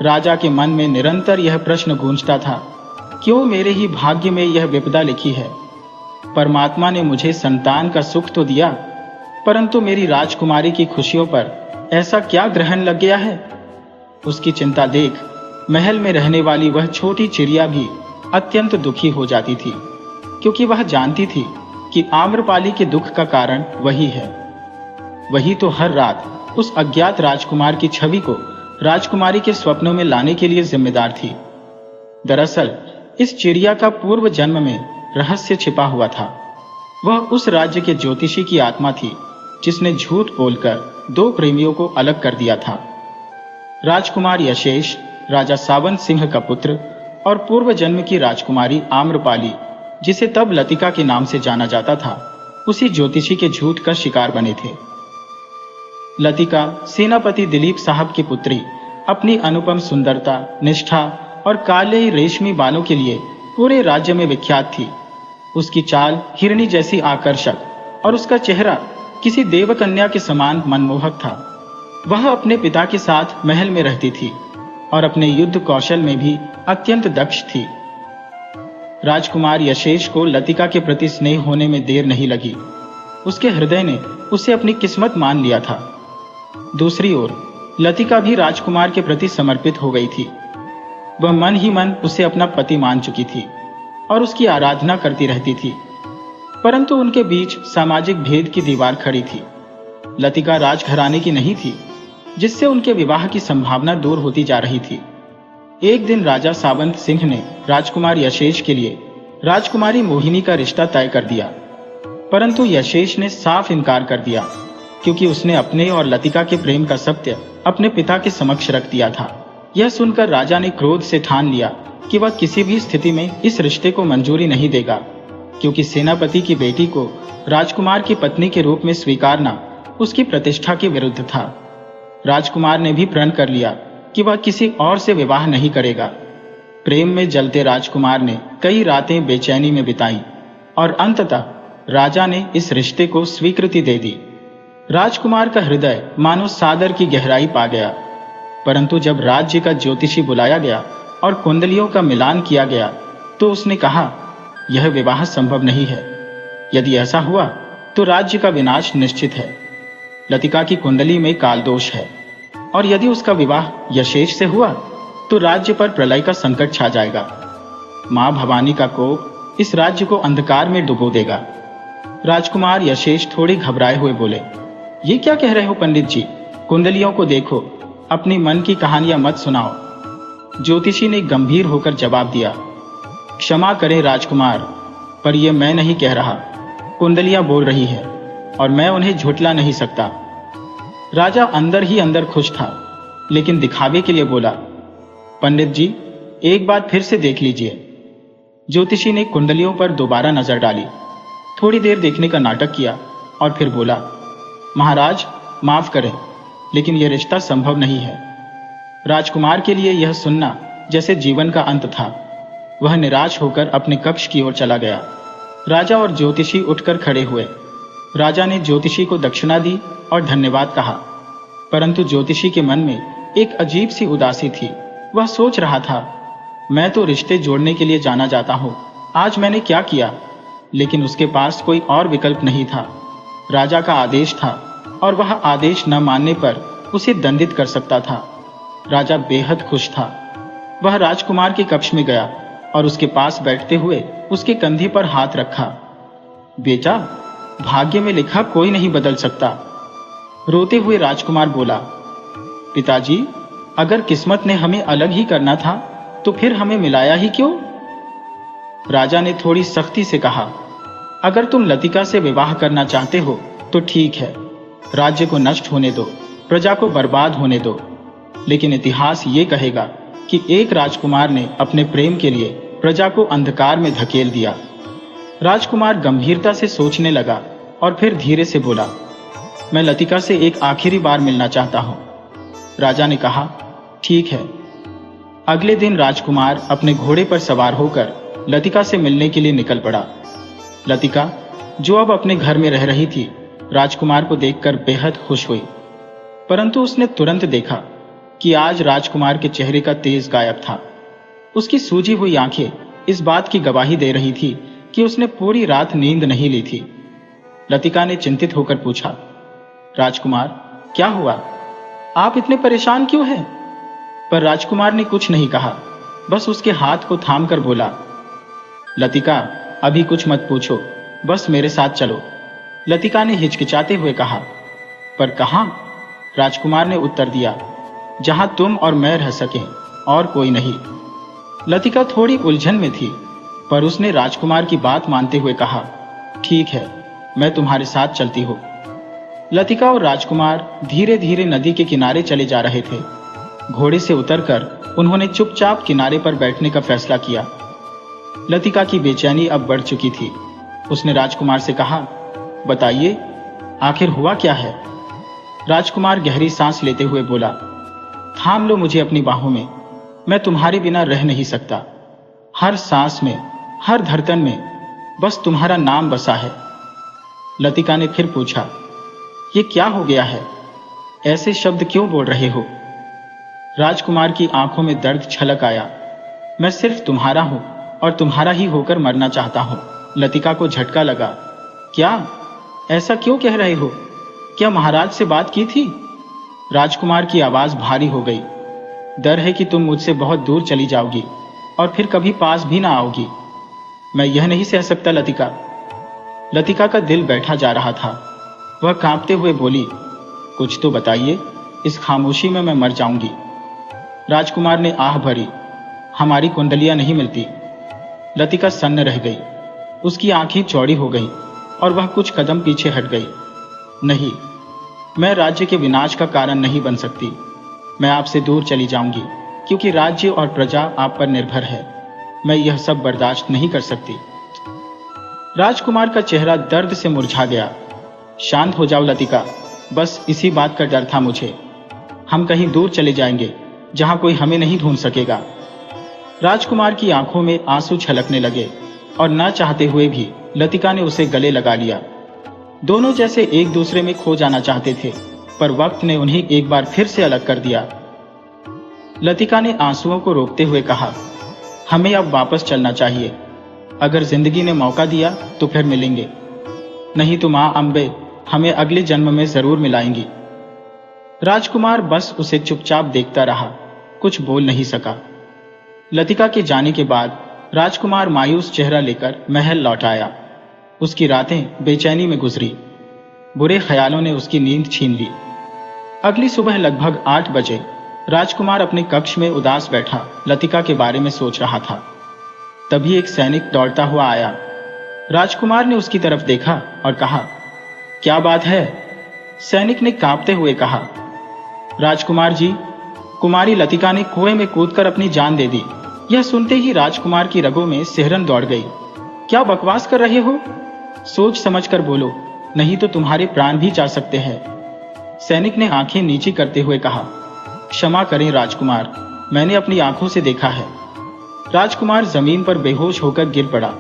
राजा के मन में निरंतर यह प्रश्न गूंजता था, क्यों मेरे ही भाग्य में यह विपदा लिखी है? परमात्मा ने मुझे संतान का सुख तो दिया, परंतु मेरी राजकुमारी की खुशियों पर ऐसा क्या ग्रहण लग गया है? उसकी चिंता देख महल में रहने वाली वह छोटी चिड़िया भी अत्यंत दुखी हो जाती थी, क्योंकि वह जानती थी कि आम्रपाली के दुख का कारण वही है। वही तो हर रात उस अज्ञात राजकुमार की छवि को राजकुमारी के स्वप्नों में लाने के लिए जिम्मेदार थी। दरअसल इस चिड़िया का पूर्व जन्म में रहस्य छिपा हुआ था। वह उस राज्य के ज्योतिषी की आत्मा थी जिसने झूठ बोलकर 2 प्रेमियों को अलग कर दिया था। राजकुमार यशेष राजा सावन सिंह का पुत्र और पूर्व जन्म की राजकुमारी आम्रपाली, जिसे तब लतिका के नाम से जाना जाता था, उसी ज्योतिषी के झूठ का शिकार बने थे। लतिका सेनापति दिलीप साहब की पुत्री अपनी अनुपम सुंदरता, निष्ठा और काले रेशमी बालों के लिए पूरे राज्य में विख्यात थी। उसकी चाल हिरनी जैसी आकर्षक और उसका चेहरा किसी देवकन्या के समान मनमोहक था। वह अपने पिता के साथ महल में रहती थी और अपने युद्ध कौशल में भी अत्यंत दक्ष थी। राजकुमार यशेष को लतिका के प्रति स्नेह होने में देर नहीं लगी। उसके हृदय ने उसे अपनी किस्मत मान लिया था। दूसरी ओर लतिका भी राजकुमार के प्रति समर्पित हो गई थी। वह मन ही मन उसे अपना पति मान चुकी थी और उसकी आराधना करती रहती थी, परंतु उनके बीच सामाजिक भेद की दीवार खड़ी थी। लतिका राजघराने की नहीं थी, जिससे उनके विवाह की संभावना दूर होती जा रही थी। एक दिन राजा सावंत सिंह ने राजकुमार यशेष के लिए राजकुमारी मोहिनी का रिश्ता तय कर दिया, परंतु यशेष ने साफ इनकार कर दिया, क्योंकि उसने अपने और लतिका के प्रेम का सत्य अपने पिता के समक्ष रख दिया था। यह सुनकर राजा ने क्रोध से ठान लिया कि वह किसी भी स्थिति में इस रिश्ते को मंजूरी नहीं देगा, क्योंकि सेनापति की बेटी को राजकुमार की पत्नी के रूप में स्वीकारना उसकी प्रतिष्ठा के विरुद्ध था। राजकुमार ने भी प्रण कर लिया कि वह किसी और से विवाह नहीं करेगा। प्रेम में जलते राजकुमार ने कई रातें बेचैनी में बिताई और अंततः राजा ने इस रिश्ते को स्वीकृति दे दी। राजकुमार का हृदय मानो सागर की गहराई पा गया, परंतु जब राज्य का ज्योतिषी बुलाया गया और कुंडलियों का मिलान किया गया तो उसने कहा, यह विवाह संभव नहीं है। यदि ऐसा हुआ तो राज्य का विनाश निश्चित है। लतिका की कुंडली में काल दोष है और यदि उसका विवाह यशेष से हुआ तो राज्य पर प्रलय का संकट छा जाएगा। मां भवानी का कोप इस राज्य को अंधकार में डुबो देगा। राजकुमार यशेष थोड़े घबराए हुए बोले, ये क्या कह रहे हो पंडित जी? कुंडलियों को देखो, अपनी मन की कहानियां मत सुनाओ। ज्योतिषी ने गंभीर होकर जवाब दिया, क्षमा करें राजकुमार, पर यह मैं नहीं कह रहा। कुंडलियां बोल रही है और मैं उन्हें झुठला नहीं सकता। राजा अंदर ही अंदर खुश था, लेकिन दिखावे के लिए बोला, पंडित जी एक बात फिर से देख लीजिए। ज्योतिषी ने कुंडलियों पर दोबारा नजर डाली, थोड़ी देर देखने का नाटक किया और फिर बोला, महाराज माफ करें, लेकिन यह रिश्ता संभव नहीं है। राजकुमार के लिए यह सुनना जैसे जीवन का अंत था। वह निराश होकर अपने कक्ष की ओर चला गया। राजा और ज्योतिषी उठकर खड़े हुए। राजा ने ज्योतिषी को दक्षिणा दी और धन्यवाद कहा, परंतु ज्योतिषी के मन में एक अजीब सी उदासी थी। वह सोच रहा था, मैं तो रिश्ते जोड़ने के लिए जाना जाता हूँ, आज मैंने क्या किया? लेकिन उसके पास कोई और विकल्प नहीं था। राजा का आदेश था और वह आदेश न मानने पर उसे दंडित कर सकता था। राजा बेहद खुश था। वह राजकुमार के कक्ष में गया और उसके पास बैठते हुए उसके कंधे पर हाथ रखा। बेटा, भाग्य में लिखा कोई नहीं बदल सकता। रोते हुए राजकुमार बोला, पिताजी, अगर किस्मत ने हमें अलग ही करना था तो फिर हमें मिलाया ही क्यों? राजा ने थोड़ी सख्ती से कहा, अगर तुम लतिका से विवाह करना चाहते हो तो ठीक है, राज्य को नष्ट होने दो, प्रजा को बर्बाद होने दो, लेकिन इतिहास ये कहेगा कि एक राजकुमार ने अपने प्रेम के लिए प्रजा को अंधकार में धकेल दिया। राजकुमार गंभीरता से सोचने लगा और फिर धीरे से बोला, मैं लतिका से एक आखिरी बार मिलना चाहता हूं। राजा ने कहा, ठीक है। अगले दिन राजकुमार अपने घोड़े पर सवार होकर लतिका से मिलने के लिए निकल पड़ा। लतिका, जो अब अपने घर में रह रही थी, राजकुमार को देखकर बेहद खुश हुई, परंतु उसने तुरंत देखा कि आज राजकुमार के चेहरे का तेज गायब था। उसकी सूजी हुई आंखें इस बात की गवाही दे रही थी कि उसने पूरी रात नींद नहीं ली थी। लतिका ने चिंतित होकर पूछा, राजकुमार, क्या हुआ? आप इतने परेशान क्यों हैं? पर राजकुमार ने कुछ नहीं कहा, बस उसके हाथ को थामकर बोला, लतिका, अभी कुछ मत पूछो, बस मेरे साथ चलो। लतिका ने हिचकिचाते हुए कहा, पर कहां? राजकुमार ने उत्तर दिया, जहां तुम और मैं रह सकें, और कोई नहीं। लतिका थोड़ी उलझन में थी, पर उसने राजकुमार की बात मानते हुए कहा, ठीक है, मैं तुम्हारे साथ चलती हूँ। लतिका और राजकुमार धीरे धीरे नदी के किनारे चले जा रहे थे। घोड़े से उतरकर उन्होंने चुपचाप किनारे पर बैठने का फैसला किया। लतिका की बेचैनी अब बढ़ चुकी थी। उसने राजकुमार से कहा, बताइए, आखिर हुआ क्या है? राजकुमार गहरी सांस लेते हुए बोला, थाम लो मुझे अपनी बाहों में, मैं तुम्हारे बिना रह नहीं सकता। हर सांस में, हर धड़कन में बस तुम्हारा नाम बसा है। लतिका ने फिर पूछा, ये क्या हो गया है? ऐसे शब्द क्यों बोल रहे हो? राजकुमार की आंखों में दर्द छलक आया। मैं सिर्फ तुम्हारा हूं और तुम्हारा ही होकर मरना चाहता हूं। लतिका को झटका लगा। क्या? ऐसा क्यों कह रहे हो? क्या महाराज से बात की थी? राजकुमार की आवाज भारी हो गई। डर है कि तुम मुझसे बहुत दूर चली जाओगी और फिर कभी पास भी ना आओगी। मैं यह नहीं सह सकता लतिका। लतिका का दिल बैठा जा रहा था। वह कांपते हुए बोली, कुछ तो बताइए, इस खामोशी में मैं मर जाऊंगी। राजकुमार ने आह भरी, हमारी कुंडलियां नहीं मिलती। लतिका सन्न रह गई। उसकी आंखें चौड़ी हो गईं और वह कुछ कदम पीछे हट गई। नहीं, मैं राज्य के विनाश का कारण नहीं बन सकती। मैं आपसे दूर चली जाऊंगी क्योंकि राज्य और प्रजा आप पर निर्भर है। मैं यह सब बर्दाश्त नहीं कर सकती। राजकुमार का चेहरा दर्द से मुरझा गया। शांत हो जाओ लतिका, बस इसी बात का डर था मुझे। हम कहीं दूर चले जाएंगे जहां कोई हमें नहीं ढूंढ सकेगा। राजकुमार की आंखों में आंसू छलकने लगे और न चाहते हुए भी लतिका ने उसे गले लगा लिया। दोनों जैसे एक दूसरे में खो जाना चाहते थे, पर वक्त ने उन्हें एक बार फिर से अलग कर दिया। लतिका ने आंसुओं को रोकते हुए कहा, हमें अब वापस चलना चाहिए। अगर जिंदगी ने मौका दिया तो फिर मिलेंगे, नहीं तो मां अम्बे हमें अगले जन्म में जरूर मिलाएंगी। राजकुमार बस उसे चुपचाप देखता रहा, कुछ बोल नहीं सका। लतिका के जाने के बाद राजकुमार मायूस चेहरा लेकर महल लौट आया। उसकी रातें बेचैनी में गुजरी। बुरे ख्यालों ने उसकी नींद छीन ली। अगली सुबह लगभग 8 बजे राजकुमार अपने कक्ष में उदास बैठा लतिका के बारे में सोच रहा था। तभी एक सैनिक दौड़ता हुआ आया। राजकुमार ने उसकी तरफ देखा और कहा, क्या बात है? सैनिक ने कांपते हुए कहा, राजकुमार जी, कुमारी लतिका ने कुएं में कूदकर अपनी जान दे दी। यह सुनते ही राजकुमार की रगों में सिहरन दौड़ गई। क्या बकवास कर रहे हो? सोच समझ कर बोलो, नहीं तो तुम्हारे प्राण भी जा सकते हैं। सैनिक ने आंखें नीची करते हुए कहा, क्षमा करें राजकुमार, मैंने अपनी आंखों से देखा है। राजकुमार जमीन पर बेहोश होकर गिर पड़ा,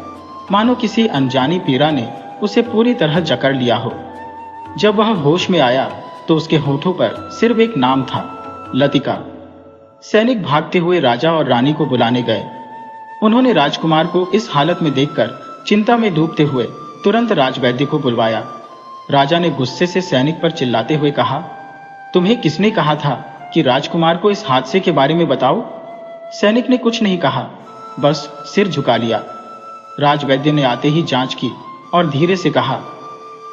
मानो किसी अनजानी पीड़ा ने उसे पूरी तरह जकड़ लिया हो। जब वह होश में आया तो उसके होठों पर सिर्फ एक नाम था, लतिका। सैनिक भागते हुए राजा और रानी को बुलाने गए। उन्होंने राजकुमार को इस हालत में देखकर चिंता में डूबते हुए तुरंत राजवैद्य को बुलवाया। राजा ने गुस्से से सैनिक पर चिल्लाते हुए कहा, तुम्हें किसने कहा था कि राजकुमार को इस हादसे के बारे में बताओ? सैनिक ने कुछ नहीं कहा, बस सिर झुका लिया। राजवैद्य ने आते ही जांच की और धीरे से कहा,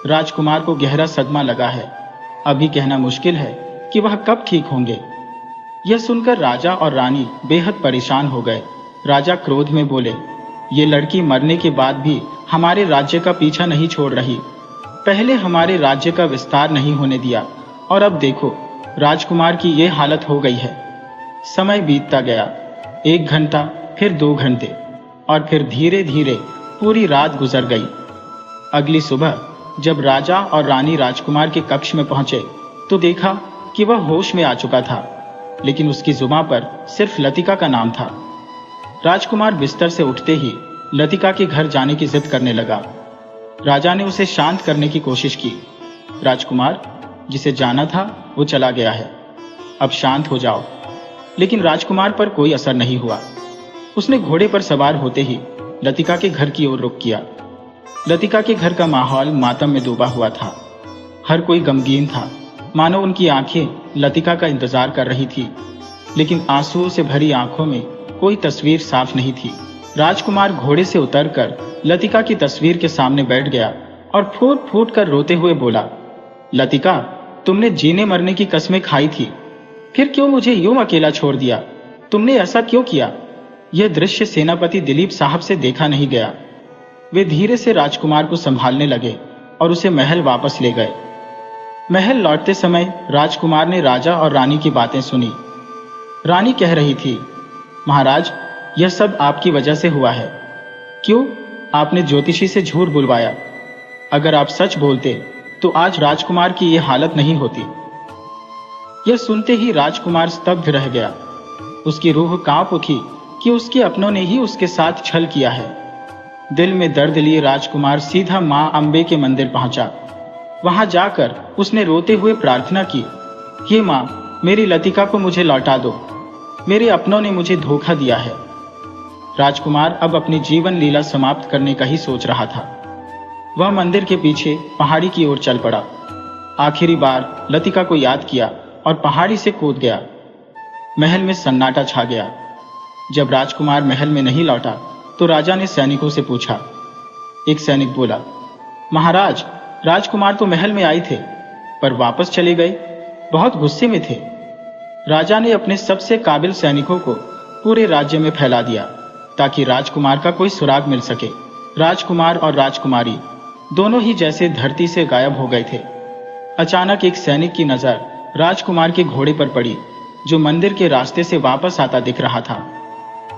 राजकुमार को गहरा सदमा लगा है। अभी कहना मुश्किल है कि वह कब ठीक होंगे। यह सुनकर राजा और रानी बेहद परेशान हो गए। राजा क्रोध में बोले, ये लड़की मरने के बाद भी हमारे राज्य का पीछा नहीं छोड़ रही। पहले हमारे राज्य का विस्तार नहीं होने दिया और अब देखो राजकुमार की ये हालत हो गई है। समय बीतता गया, 1 घंटा, फिर 2 घंटे और फिर धीरे धीरे पूरी रात गुजर गई। अगली सुबह जब राजा और रानी राजकुमार के कक्ष में पहुंचे तो देखा कि वह होश में आ चुका था, लेकिन उसकी जुबां पर सिर्फ लतिका का नाम था। राजकुमार बिस्तर से उठते ही लतिका के घर जाने की जिद करने लगा। राजा ने उसे शांत करने की कोशिश की। राजकुमार, जिसे जाना था वो चला गया है, अब शांत हो जाओ। लेकिन राजकुमार पर कोई असर नहीं हुआ। उसने घोड़े पर सवार होते ही लतिका के घर की ओर रुख किया। लतिका के घर का माहौल मातम में डूबा हुआ था। हर कोई गमगीन था, मानो उनकी आंखें लतिका का इंतजार कर रही थी, लेकिन आंसुओं से भरी आंखों में कोई तस्वीर साफ नहीं थी। राजकुमार घोड़े से उतरकर लतिका की तस्वीर के सामने बैठ गया और फूट फूट कर रोते हुए बोला, लतिका, तुमने जीने मरने की कस्में खाई थी, फिर क्यों मुझे यूं अकेला छोड़ दिया? तुमने ऐसा क्यों किया? यह दृश्य सेनापति दिलीप साहब से देखा नहीं गया। वे धीरे से राजकुमार को संभालने लगे और उसे महल वापस ले गए। महल लौटते समय राजकुमार ने राजा और रानी की बातें सुनी। रानी कह रही थी, महाराज, यह सब आपकी वजह से हुआ है। क्यों? आपने ज्योतिषी से झूठ बुलवाया। अगर आप सच बोलते तो आज राजकुमार की यह हालत नहीं होती। यह सुनते ही राजकुमार स्तब्ध रह गया। उसकी रूह कांप उठी कि उसके अपनों ने ही उसके साथ छल किया है। दिल में दर्द लिए राजकुमार सीधा मां अंबे के मंदिर पहुंचा। वहां जाकर उसने रोते हुए प्रार्थना की, हे मां, मेरी लतिका को मुझे लौटा दो। मेरे अपनों ने मुझे धोखा दिया है। राजकुमार अब अपनी जीवन लीला समाप्त करने का ही सोच रहा था। वह मंदिर के पीछे पहाड़ी की ओर चल पड़ा। आखिरी बार लतिका को याद किया और पहाड़ी से कूद गया। महल में सन्नाटा छा गया। जब राजकुमार महल में नहीं लौटा तो राजा ने सैनिकों से पूछा। एक सैनिक बोला, महाराज, राजकुमार तो महल में आए थे पर वापस चले गए, बहुत गुस्से में थे। राजा ने अपने सबसे काबिल सैनिकों को पूरे राज्य में फैला दिया ताकि राजकुमार का कोई सुराग मिल सके। राजकुमार और राजकुमारी दोनों ही जैसे धरती से गायब हो गए थे। अचानक एक सैनिक की नजर राजकुमार के घोड़े पर पड़ी, जो मंदिर के रास्ते से वापस आता दिख रहा था।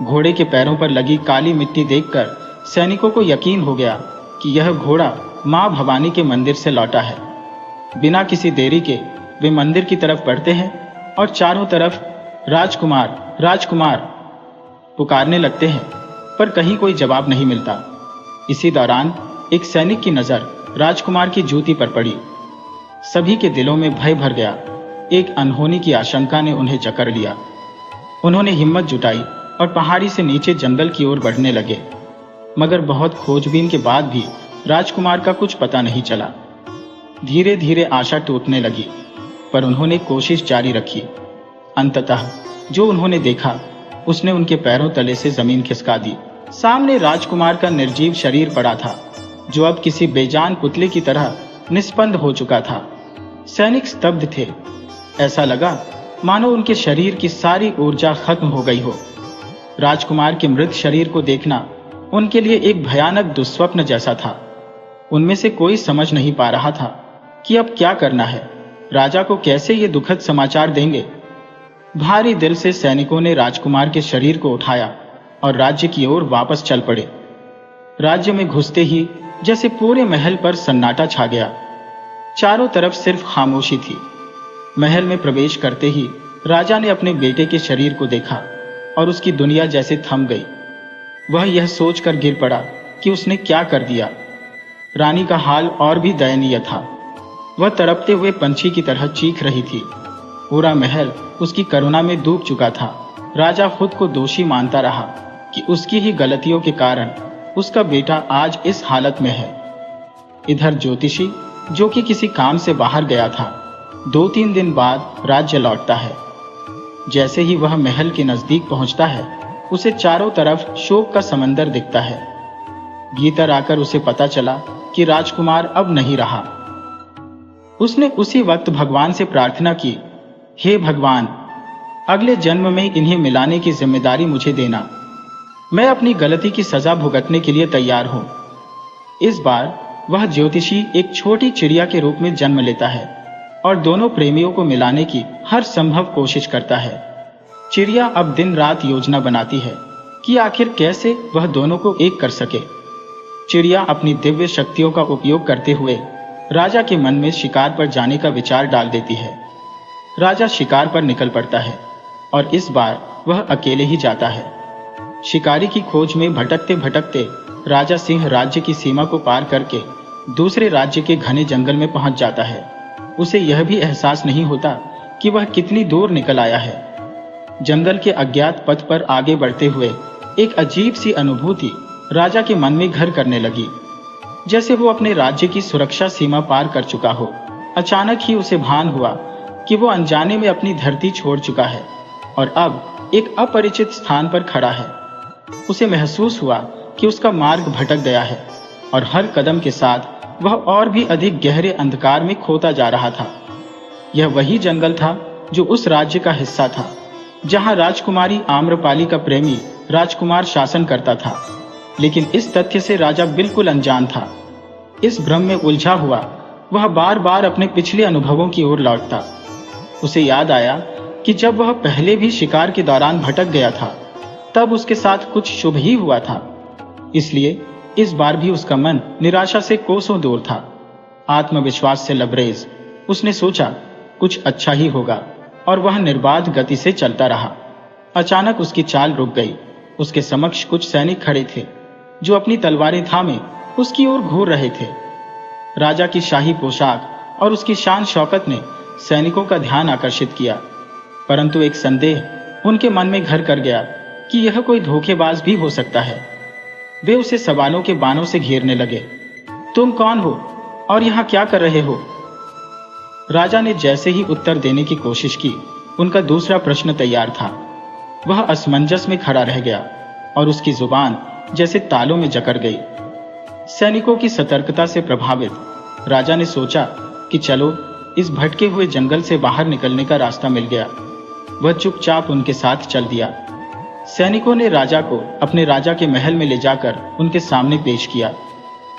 घोड़े के पैरों पर लगी काली मिट्टी देखकर सैनिकों को यकीन हो गया कि यह घोड़ा मां भवानी के मंदिर से लौटा है। बिना किसी देरी के वे मंदिर की तरफ बढ़ते हैं और चारों तरफ राजकुमार, राजकुमार पुकारने लगते हैं, पर कहीं कोई जवाब नहीं मिलता। इसी दौरान एक सैनिक की नजर राजकुमार की जूती पर पड़ी। सभी के दिलों में भय भर गया। एक अनहोनी की आशंका ने उन्हें जकड़ लिया। उन्होंने हिम्मत जुटाई और पहाड़ी से नीचे जंगल की ओर बढ़ने लगे, मगर बहुत खोजबीन के बाद भी राजकुमार का कुछ पता नहीं चला। धीरे धीरे आशा टूटने लगी, पर उन्होंने कोशिश जारी रखी। अंततः जो उन्होंने देखा उसने उनके पैरों तले से जमीन खिसका दी। सामने राजकुमार का निर्जीव शरीर पड़ा था, जो अब किसी बेजान पुतले की तरह निस्पंद हो चुका था। सैनिक स्तब्ध थे। ऐसा लगा मानो उनके शरीर की सारी ऊर्जा खत्म हो गई हो। राजकुमार के मृत शरीर को देखना उनके लिए एक भयानक दुस्वप्न जैसा था। उनमें से कोई समझ नहीं पा रहा था कि अब क्या करना है। राजा को कैसे ये दुखद समाचार देंगे। भारी दिल से सैनिकों ने राजकुमार के शरीर को उठाया और राज्य की ओर वापस चल पड़े। राज्य में घुसते ही जैसे पूरे महल पर सन्नाटा छा गया। चारों तरफ सिर्फ खामोशी थी। महल में प्रवेश करते ही राजा ने अपने बेटे के शरीर को देखा और उसकी दुनिया जैसे थम गई। वह यह सोचकर गिर पड़ा कि उसने क्या कर दिया। रानी का हाल और भी दयनीय था। वह तड़पते हुए पंछी की तरह चीख रही थी। पूरा महल उसकी करुणा में डूब चुका था। राजा खुद को दोषी मानता रहा कि उसकी ही गलतियों के कारण उसका बेटा आज इस हालत में है। इधर ज्योतिषी, जो कि किसी काम से बाहर गया था, 2-3 दिन बाद राज्य लौटता है। जैसे ही वह महल के नजदीक पहुंचता है, उसे चारों तरफ शोक का समंदर दिखता है। भीतर आकर उसे पता चला कि राजकुमार अब नहीं रहा। उसने उसी वक्त भगवान से प्रार्थना की, हे भगवान, अगले जन्म में इन्हें मिलाने की जिम्मेदारी मुझे देना। मैं अपनी गलती की सजा भुगतने के लिए तैयार हूं। इस बार वह ज्योतिषी एक छोटी चिड़िया के रूप में जन्म लेता है और दोनों प्रेमियों को मिलाने की हर संभव कोशिश करता है। चिड़िया अब दिन रात योजना बनाती है कि आखिर कैसे वह दोनों को एक कर सके। चिड़िया अपनी दिव्य शक्तियों का उपयोग करते हुए राजा के मन में शिकार पर जाने का विचार डाल देती है। राजा शिकार पर निकल पड़ता है और इस बार वह अकेले ही जाता है। शिकारी की खोज में भटकते भटकते राजा सिंह राज्य की सीमा को पार करके दूसरे राज्य के घने जंगल में पहुंच जाता है। उसे यह भी एहसास नहीं होता कि वह कितनी दूर निकल आया है। जंगल के अज्ञात पथ पर आगे बढ़ते हुए एक अजीब सी अनुभूति राजा के मन में घर करने लगी, जैसे वो अपने राज्य की सुरक्षा सीमा पार कर चुका हो। अचानक ही उसे भान हुआ कि वो अनजाने में अपनी धरती छोड़ चुका है और अब एक अपरिचित स्थान पर खड़ा है। उसे महसूस हुआ कि उसका मार्ग भटक गया है और हर कदम के साथ वह और भी अधिक गहरे अंधकार में खोता जा रहा था। यह वही जंगल था जो उस राज्य का हिस्सा था जहां राजकुमारी आम्रपाली का प्रेमी राजकुमार शासन करता था। लेकिन इस तथ्य से राजा बिल्कुल अनजान था। इस भ्रम में उलझा हुआ वह बार बार अपने पिछले अनुभवों की ओर लौटता। उसे याद आया कि जब वह पहले भी शिकार के दौरान भटक गया था, तब उसके साथ कुछ शुभ ही हुआ था। इसलिए इस बार भी उसका मन निराशा से कोसों दूर था। आत्मविश्वास से लबरेज उसने सोचा कुछ अच्छा ही होगा और वह निर्बाध गति से चलता रहा। अचानक उसकी चाल रुक गई। उसके समक्ष कुछ सैनिक खड़े थे जो अपनी तलवारें थामे उसकी ओर घूर रहे थे। राजा की शाही पोशाक और उसकी शान शौकत ने सैनिकों का ध्यान आकर्षित किया, परंतु एक संदेह उनके मन में घर कर गया कि यह कोई धोखेबाज भी हो सकता है। वे उसे सवालों के बाणों से घेरने लगे। तुम कौन हो और यहाँ क्या कर रहे हो? राजा ने जैसे ही उत्तर देने की कोशिश की, उनका दूसरा प्रश्न तैयार था। वह असमंजस में खड़ा रह गया और उसकी जुबान जैसे तालों में जकड़ गई। सैनिकों की सतर्कता से प्रभावित राजा ने सोचा कि चलो इस भटके हुए जंगल से बाहर निकलने का रास्ता मिल गया। वह चुपचाप उनके साथ चल दिया। सैनिकों ने राजा को अपने राजा के महल में ले जाकर उनके सामने पेश किया।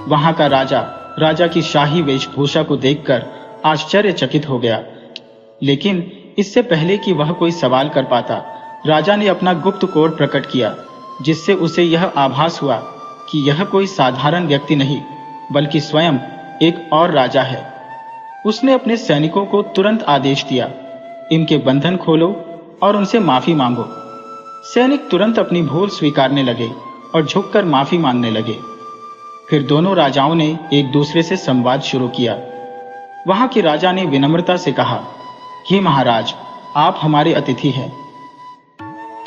वहां का राजा की शाही वेशभूषा को देखकर आश्चर्यचकित हो गया, लेकिन इससे पहले कि वह कोई सवाल कर पाता, राजा ने अपना गुप्त कोड प्रकट किया, जिससे उसे यह आभास हुआ कि यह कोई साधारण व्यक्ति नहीं बल्कि स्वयं एक और राजा है। उसने अपने सैनिकों को तुरंत आदेश दिया, इनके बंधन खोलो और उनसे माफी मांगो। सैनिक तुरंत अपनी भूल स्वीकारने लगे और झुककर माफी मांगने लगे। फिर दोनों राजाओं ने एक दूसरे से संवाद शुरू किया। वहां के राजा ने विनम्रता से कहा, हे महाराज, आप हमारे अतिथि हैं।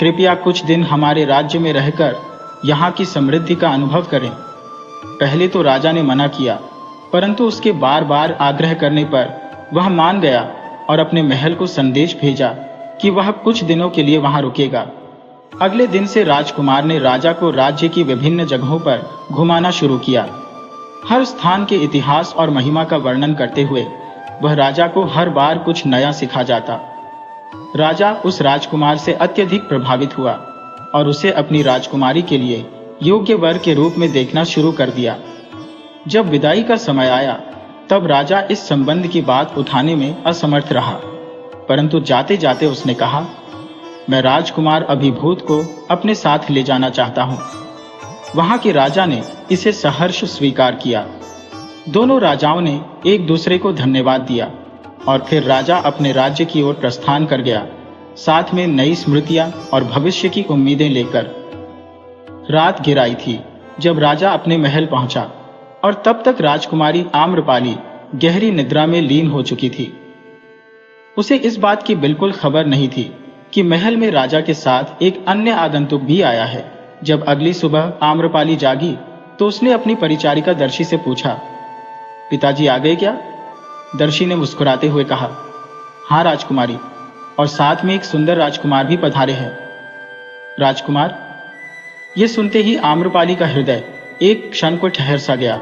कृपया कुछ दिन हमारे राज्य में रहकर यहाँ की समृद्धि का अनुभव करें। पहले तो राजा ने मना किया, परंतु उसके बार बार आग्रह करने पर वह मान गया और अपने महल को संदेश भेजा कि वह कुछ दिनों के लिए वहां रुकेगा। अगले दिन से राजकुमार ने राजा को राज्य की विभिन्न जगहों पर घुमाना शुरू किया। हर स्थान के इतिहास और महिमा का वर्णन करते हुए वह राजा को हर बार कुछ नया सिखा जाता। राजा उस राजकुमार से अत्यधिक प्रभावित हुआ और उसे अपनी राजकुमारी के लिए योग्य वर के रूप में देखना शुरू कर दिया। जब विदाई का समय आया, तब राजा इस संबंध की बात उठाने में असमर्थ रहा, परंतु जाते जाते उसने कहा, मैं राजकुमार अभिभूत को अपने साथ ले जाना चाहता हूं। वहां के राजा ने इसे सहर्ष स्वीकार किया। दोनों राजाओं ने एक दूसरे को धन्यवाद दिया और फिर राजा अपने राज्य की ओर प्रस्थान कर गया, साथ में नई स्मृतियां और भविष्य की उम्मीदें लेकर। रात गिराई थी जब राजा अपने महल पहुंचा और तब तक राजकुमारी आम्रपाली गहरी निद्रा में लीन हो चुकी थी। उसे इस बात की बिल्कुल खबर नहीं थी कि महल में राजा के साथ एक अन्य आगंतुक भी आया है। जब अगली सुबह आम्रपाली जागी तो उसने अपनी परिचारिका दर्शी से पूछा, पिताजी आ गए क्या? दर्शी ने मुस्कुराते हुए कहा, हाँ राजकुमारी, और साथ में एक सुंदर राजकुमार भी पधारे हैं। राजकुमार? यह सुनते ही आम्रपाली का हृदय एक क्षण को ठहर सा गया।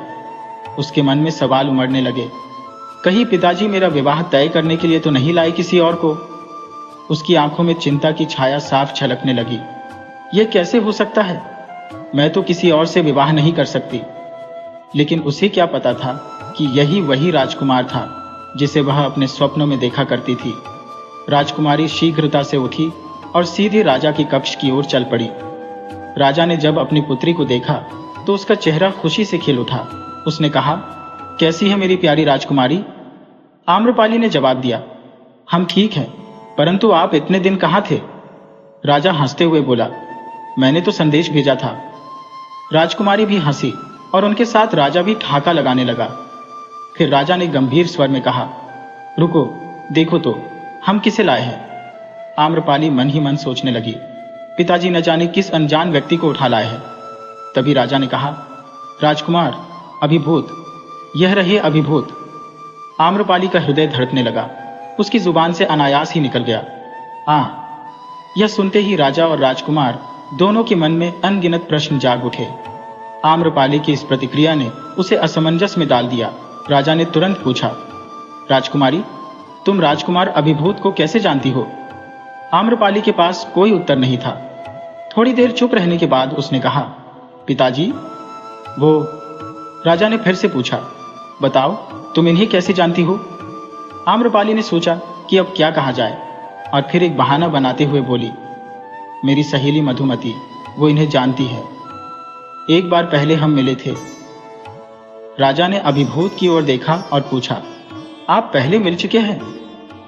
उसके मन में सवाल उमड़ने लगे, कहीं पिताजी मेरा विवाह तय करने के लिए तो नहीं लाए किसी और को? उसकी आंखों में चिंता की छाया साफ झलकने लगी। यह कैसे हो सकता है? मैं तो किसी और से विवाह नहीं कर सकती। लेकिन उसे क्या पता था कि यही वही राजकुमार था जिसे वह अपने स्वप्नों में देखा करती थी। राजकुमारी शीघ्रता से उठी और सीधे राजा के कक्ष की ओर चल पड़ी। राजा ने जब अपनी पुत्री को देखा तो उसका चेहरा खुशी से खिल उठा। उसने कहा, कैसी है मेरी प्यारी राजकुमारी? आम्रपाली ने जवाब दिया, हम ठीक हैं, परंतु आप इतने दिन कहाँ थे? राजा हंसते हुए बोला, मैंने तो संदेश भेजा था। राजकुमारी भी हंसी और उनके साथ राजा भी ठहाका लगाने लगा। फिर राजा ने गंभीर स्वर में कहा, रुको, देखो तो हम किसे लाए हैं। आम्रपाली मन ही मन सोचने लगी, पिताजी न जाने किस अनजान व्यक्ति को उठा लाए हैं। तभी राजा ने कहा, राजकुमार, अभिभूत, यह रहे अभिभूत। आम्रपाली का हृदय धड़कने लगा। उसकी जुबान से अनायास ही निकल गया, यह सुनते ही राजा और राजकुमार दोनों के मन में अनगिनत प्रश्न जाग उठे। आम्रपाली की इस प्रतिक्रिया ने उसे असमंजस में डाल दिया। राजा ने तुरंत पूछा, राजकुमारी, तुम राजकुमार अभिभूत को कैसे जानती हो? आम्रपाली के पास कोई उत्तर नहीं था। थोड़ी देर चुप रहने के बाद उसने कहा, पिताजी, वो। राजा ने फिर से पूछा, बताओ, तुम इन्हें कैसे जानती हो? आम्रपाली ने सोचा कि अब क्या कहा जाए और फिर एक बहाना बनाते हुए बोली, मेरी सहेली मधुमती, वो इन्हें जानती है। एक बार पहले हम मिले थे। राजा ने अभिभूत की ओर देखा और पूछा, आप पहले मिल चुके हैं?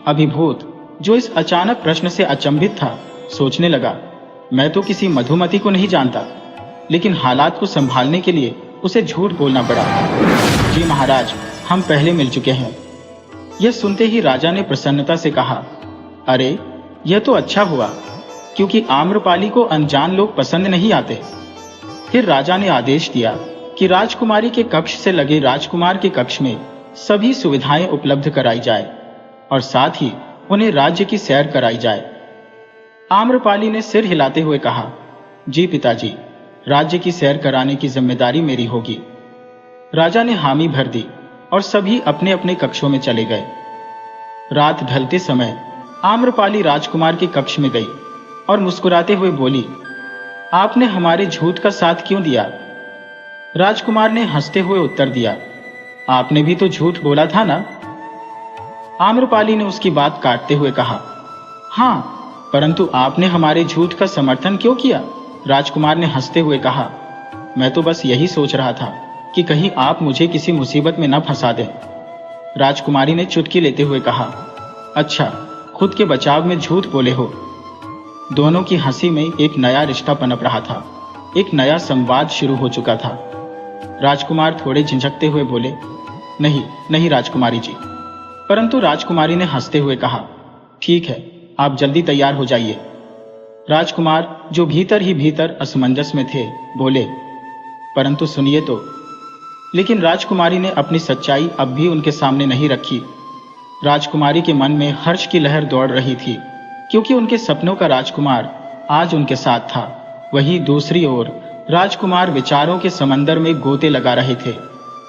अभिभूत, जो इस अचानक प्रश्न से अचंभित था, सोचने लगा, मैं तो किसी मधुमती को नहीं जानता, लेकिन हालात को संभालने के लिए उसे झूठ बोलना पड़ा। जी महाराज, हम पहले मिल चुके हैं। यह सुनते ही राजा ने प्रसन्नता से कहा, अरे यह तो अच्छा हुआ, क्योंकि आम्रपाली को अनजान लोग पसंद नहीं आते। फिर राजा ने आदेश दिया कि राजकुमारी के कक्ष से लगे राजकुमार के कक्ष में सभी सुविधाएं उपलब्ध कराई जाए और साथ ही उन्हें राज्य की सैर कराई जाए। आम्रपाली ने सिर हिलाते हुए कहा, जी पिताजी, राज्य की सैर कराने की जिम्मेदारी मेरी होगी। राजा ने हामी भर दी और सभी अपने अपने कक्षों में चले गए। रात ढलते समय आम्रपाली राजकुमार के कक्ष में गई और मुस्कुराते हुए बोली, आपने हमारे झूठ का साथ क्यों दिया? राजकुमार ने हंसते हुए उत्तर दिया, आपने भी तो झूठ बोला था ना? आम्रपाली ने उसकी बात काटते हुए कहा, हाँ, परंतु आपने हमारे झूठ का समर्थन क्यों किया? राजकुमार ने हंसते हुए कहा, मैं तो बस यही सोच रहा था कि कहीं आप मुझे किसी मुसीबत में न फंसा दें। राजकुमारी ने चुटकी लेते हुए कहा, अच्छा, खुद के बचाव में झूठ बोले हो। दोनों की हंसी में एक नया रिश्ता पनप रहा था, एक नया संवाद शुरू हो चुका था। राजकुमार थोड़े झिझकते हुए बोले, नहीं नहीं राजकुमारी जी। परंतु राजकुमारी ने हंसते हुए कहा, ठीक है, आप जल्दी तैयार हो जाइए। राजकुमार, जो भीतर ही भीतर असमंजस में थे, बोले, परंतु सुनिए तो। लेकिन राजकुमारी ने अपनी सच्चाई अब भी उनके सामने नहीं रखी। राजकुमारी के मन में हर्ष की लहर दौड़ रही थी, क्योंकि उनके सपनों का राजकुमार आज उनके साथ था। वहीं दूसरी ओर राजकुमार विचारों के समंदर में गोते लगा रहे थे,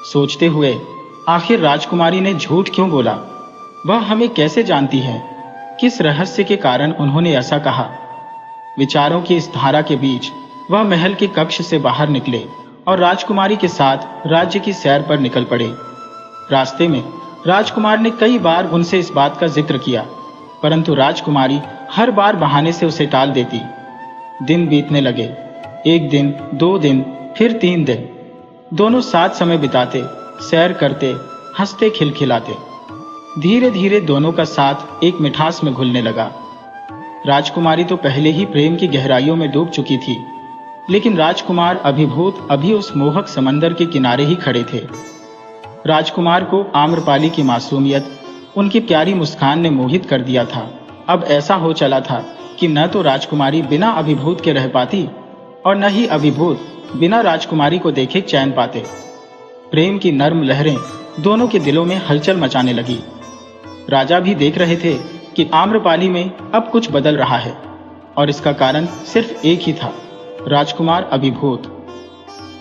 सोचते हुए, आखिर राजकुमारी ने झूठ क्यों बोला? वह हमें कैसे जानती है? किस रहस्य के कारण उन्होंने ऐसा कहा? विचारों की इस धारा के बीच वह महल के कक्ष से बाहर निकले और राजकुमारी के साथ राज्य की सैर पर निकल पड़े। रास्ते में राजकुमार ने कई बार उनसे इस बात का जिक्र किया, परंतु राजकुमारी हर बार बहाने से उसे टाल देती। दिन बीतने लगे, 1 दिन, 2 दिन, फिर 3 दिन। दोनों साथ समय बिताते, सैर करते, हंसते खिलखिलाते। धीरे धीरे दोनों का साथ एक मिठास में घुलने लगा। राजकुमारी तो पहले ही प्रेम की गहराइयों में डूब चुकी थी, लेकिन राजकुमार अभिभूत अभी उस मोहक समंदर के किनारे ही खड़े थे। राजकुमार को आम्रपाली की मासूमियत, उनकी प्यारी मुस्कान ने मोहित कर दिया था। अब ऐसा हो चला था कि न तो राजकुमारी बिना अभिभूत के रह पाती और न ही अभिभूत बिना राजकुमारी को देखे चैन पाते। प्रेम की नर्म लहरें दोनों के दिलों में हलचल मचाने लगी। राजा भी देख रहे थे कि आम्रपाली में अब कुछ बदल रहा है, और इसका कारण सिर्फ एक ही था, राजकुमार अभिभूत।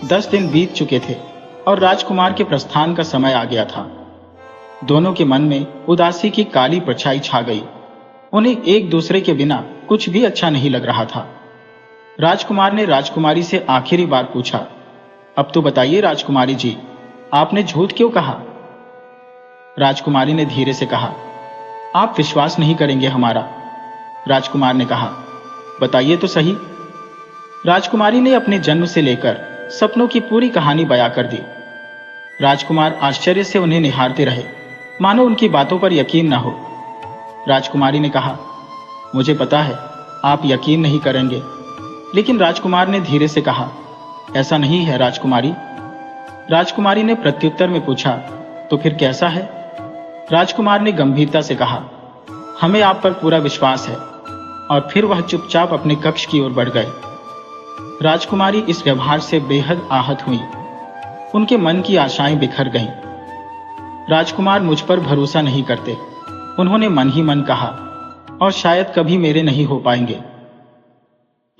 10 दिन बीत चुके थे और राजकुमार के प्रस्थान का समय आ गया था। दोनों के मन में उदासी की काली परछाई छा गई। उन्हें एक दूसरे के बिना कुछ भी अच्छा नहीं लग रहा था। राजकुमार ने राजकुमारी से आखिरी बार पूछा, अब तो बताइए राजकुमारी जी, आपने झूठ क्यों कहा? राजकुमारी ने धीरे से कहा, आप विश्वास नहीं करेंगे हमारा। राजकुमार ने कहा, बताइए तो सही। राजकुमारी ने अपने जन्म से लेकर सपनों की पूरी कहानी बयां कर दी। राजकुमार आश्चर्य से उन्हें निहारते रहे, मानो उनकी बातों पर यकीन न हो। राजकुमारी ने कहा, मुझे पता है आप यकीन नहीं करेंगे। लेकिन राजकुमार ने धीरे से कहा, ऐसा नहीं है राजकुमारी। राजकुमारी ने प्रत्युत्तर में पूछा, तो फिर कैसा है? राजकुमार ने गंभीरता से कहा, हमें आप पर पूरा विश्वास है। और फिर वह चुपचाप अपने कक्ष की ओर बढ़ गए। राजकुमारी इस व्यवहार से बेहद आहत हुई। उनके मन की आशाएं बिखर गईं। राजकुमार मुझ पर भरोसा नहीं करते, उन्होंने मन ही मन कहा, और शायद कभी मेरे नहीं हो पाएंगे।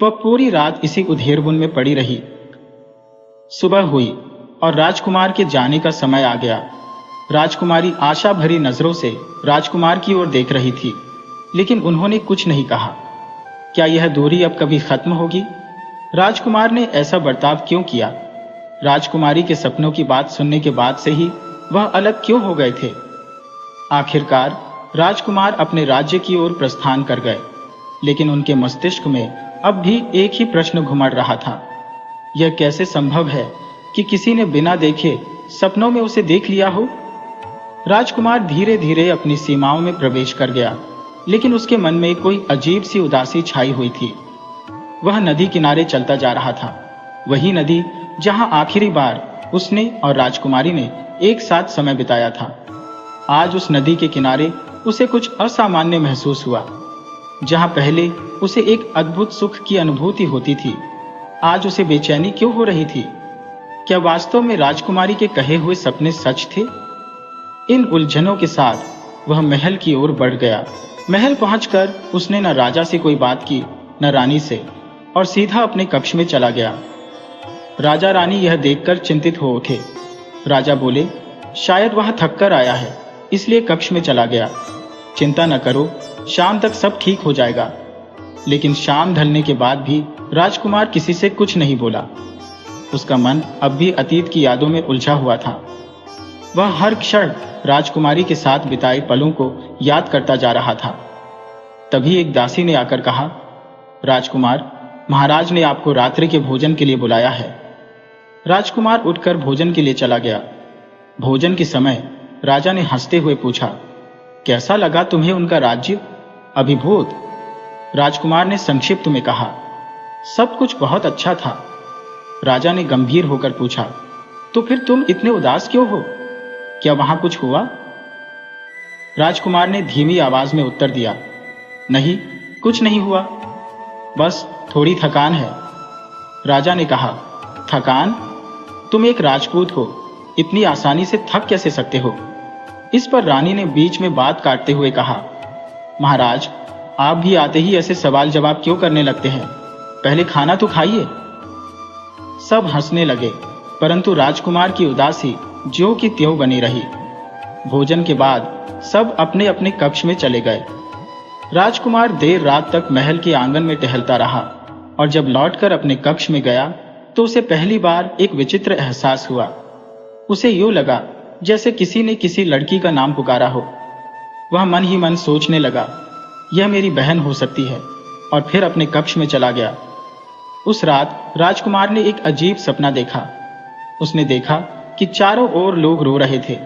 वह पूरी रात इसी उधेड़बुन में पड़ी रही। सुबह हुई और राजकुमार के जाने का समय आ गया। राजकुमारी आशा भरी नजरों से राजकुमार की ओर देख रही थी, लेकिन उन्होंने कुछ नहीं कहा। क्या यह दूरी अब कभी खत्म होगी? राजकुमार ने ऐसा बर्ताव क्यों किया? राजकुमारी के सपनों की बात सुनने के बाद से ही वह अलग क्यों हो गए थे? आखिरकार राजकुमार अपने राज्य की ओर प्रस्थान कर गए, लेकिन उनके मस्तिष्क में अब भी एक ही प्रश्न घुमड़ रहा था। यह कैसे संभव है कि किसी ने बिना देखे सपनों में उसे देख लिया हो? राजकुमार धीरे धीरे अपनी सीमाओं में प्रवेश कर गया। लेकिन उसके मन में कोई अजीब सी उदासी छाई हुई थी। वह नदी किनारे चलता जा रहा था, वही नदी जहां आखिरी बार उसने और राजकुमारी ने एक साथ समय बिताया था। आज उस नदी के किनारे उसे कुछ असामान्य महसूस हुआ। जहां पहले उसे एक अद्भुत सुख की अनुभूति होती थी, आज उसे बेचैनी क्यों हो रही थी? क्या वास्तव में राजकुमारी के कहे हुए सपने सच थे? इन उलझनों के साथ वह महल की ओर बढ़ गया। महल पहुंचकर उसने न राजा से कोई बात की, न रानी से, और सीधा अपने कक्ष में चला गया। राजा रानी यह देखकर चिंतित हो उठे। राजा बोले, शायद वह थक कर आया है, इसलिए कक्ष में चला गया। चिंता न करो, शाम तक सब ठीक हो जाएगा। लेकिन शाम ढलने के बाद भी राजकुमार किसी से कुछ नहीं बोला। उसका मन अब भी अतीत की यादों में उलझा हुआ था। वह हर क्षण राजकुमारी के साथ बिताए पलों को याद करता जा रहा था। तभी एक दासी ने आकर कहा, राजकुमार, महाराज ने आपको रात्रि के भोजन के लिए बुलाया है। राजकुमार उठकर भोजन के लिए चला गया। भोजन के समय राजा ने हंसते हुए पूछा, कैसा लगा तुम्हें उनका राज्य? अभिभूत। राजकुमार ने संक्षिप्त में कहा, सब कुछ बहुत अच्छा था। राजा ने गंभीर होकर पूछा, तो फिर तुम इतने उदास क्यों हो? क्या वहां कुछ हुआ? राजकुमार ने धीमी आवाज में उत्तर दिया, नहीं, कुछ नहीं हुआ, बस थोड़ी थकान है। राजा ने कहा, थकान? तुम एक राजपूत हो, इतनी आसानी से थक कैसे सकते हो? इस पर रानी ने बीच में बात काटते हुए कहा, महाराज, आप भी आते ही ऐसे सवाल जवाब क्यों करने लगते हैं? पहले खाना तो खाइए। सब हंसने लगे, परंतु राजकुमार की उदासी ज्यों की त्यों बनी रही। भोजन के बाद सब अपने अपने कक्ष में चले गए। राजकुमार देर रात तक महल के आंगन में टहलता रहा, और जब लौटकर अपने कक्ष में गया तो उसे पहली बार एक विचित्र एहसास हुआ। उसे यूं लगा जैसे किसी ने किसी लड़की का नाम पुकारा हो। वह मन ही मन सोचने लगा, यह मेरी बहन हो सकती है, और फिर अपने कक्ष में चला गया। उस रात राजकुमार ने एक अजीब सपना देखा। उसने देखा कि चारों ओर लोग रो रहे थे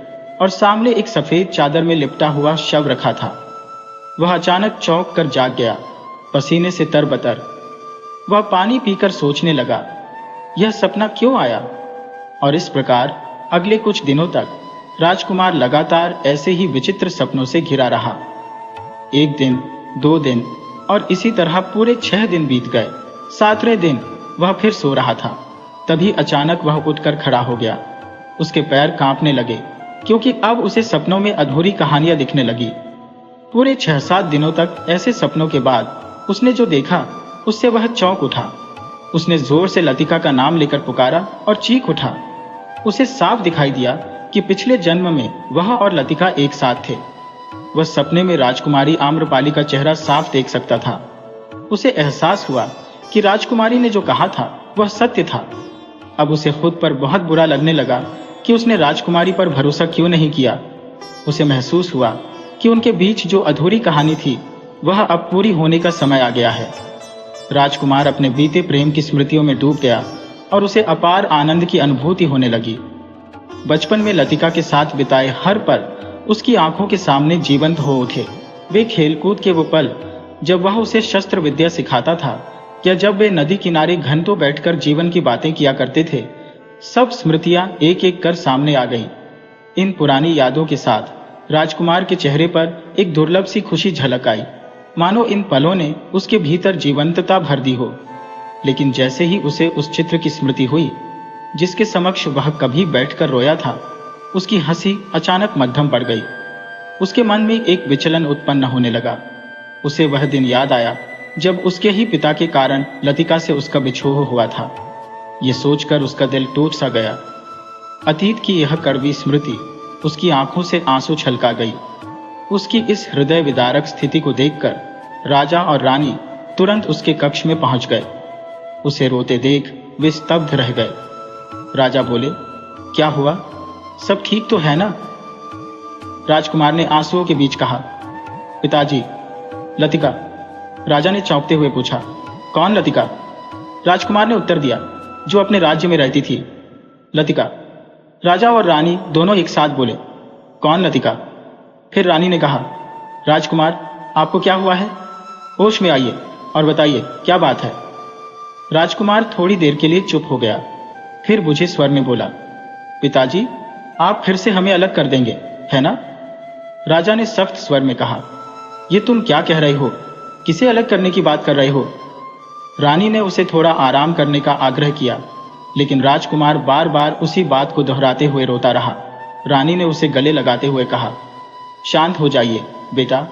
और सामने एक सफेद चादर में लिपटा हुआ शव रखा था। वह अचानक चौंक कर जाग गया, पसीने से तरबतर। वह पानी पीकर सोचने लगा, यह सपना क्यों आया? और इस प्रकार अगले कुछ दिनों तक राजकुमार लगातार ऐसे ही विचित्र सपनों से घिरा रहा। एक दिन, 2 दिन, और इसी तरह पूरे 6 दिन बीत गए। 7वें दिन वह फिर सो रहा था। तभी अचानक वह उठकर खड़ा हो गया। उसके पैर कांपने लगे, क्योंकि अब उसे सपनों में अधूरी कहानियां दिखने लगी। पूरे 6-7 दिनों तक ऐसे सपनों के बाद उसने जो देखा, उससे वह चौंक उठा। उसने जोर से लतिका का नाम लेकर पुकारा और चीख उठा। उसे साफ दिखाई दिया कि पिछले जन्म में वह और लतिका एक साथ थे। वह सपने में राजकुमारी आम्रपाली का चेहरा साफ देख सकता था। उसे एहसास हुआ कि राजकुमारी ने जो कहा था वह सत्य था। अब उसे खुद पर बहुत बुरा लगने लगा कि उसने राजकुमारी पर भरोसा क्यों नहीं किया। उसे महसूस हुआ कि उनके बीच जो अधूरी कहानी थी वह अब पूरी होने का समय आ गया है। राजकुमार अपने बीते प्रेम की स्मृतियों में डूब गया और उसे अपार आनंद की अनुभूति होने लगी। बचपन में लतिका के साथ बिताए हर पल उसकी आंखों के सामने जीवंत हो उठे। वे खेलकूद के वो पल जब वह उसे शस्त्र विद्या सिखाता था, या जब वे नदी किनारे घंटों बैठकर जीवन की बातें किया करते थे, सब स्मृतियां एक एक कर सामने आ गईं। इन पुरानी यादों के साथ राजकुमार के चेहरे पर एक दुर्लभ सी खुशी झलक आई, मानो इन पलों ने उसके भीतर जीवंतता भर दी हो। लेकिन जैसे ही उसे उस चित्र की स्मृति हुई जिसके समक्ष वह कभी बैठकर रोया था, उसकी हंसी अचानक मध्यम पड़ गई। उसके मन में एक विचलन उत्पन्न होने लगा। उसे वह दिन याद आया जब उसके ही पिता के कारण लतिका से उसका बिछोह हुआ था। ये सोचकर उसका दिल टूट सा गया। अतीत की यह कड़वी स्मृति उसकी आंखों से आंसू छलका गई। उसकी इस हृदय विदारक स्थिति को देखकर राजा और रानी तुरंत उसके कक्ष में पहुंच गए। उसे रोते देख वे स्तब्ध रह गए। राजा बोले, क्या हुआ? सब ठीक तो है ना? राजकुमार ने आंसुओं के बीच कहा, पिताजी, लतिका। राजा ने चौंकते हुए पूछा, कौन लतिका? राजकुमार ने उत्तर दिया, जो अपने राज्य में रहती थी, लतिका। राजा और रानी दोनों एक साथ बोले, कौन लतिका? फिर रानी ने कहा, राजकुमार, आपको क्या हुआ है? होश में आइए और बताइए क्या बात है। राजकुमार थोड़ी देर के लिए चुप हो गया, फिर बुझे स्वर में बोला, पिताजी, आप फिर से हमें अलग कर देंगे, है ना? राजा ने सख्त स्वर में कहा, ये तुम क्या कह रहे हो? किसे अलग करने की बात कर रहे हो? रानी ने उसे थोड़ा आराम करने का आग्रह किया, लेकिन राजकुमार बार बार उसी बात को दोहराते हुए रोता रहा। रानी ने उसे गले लगाते हुए कहा, शांत हो जाइए बेटा,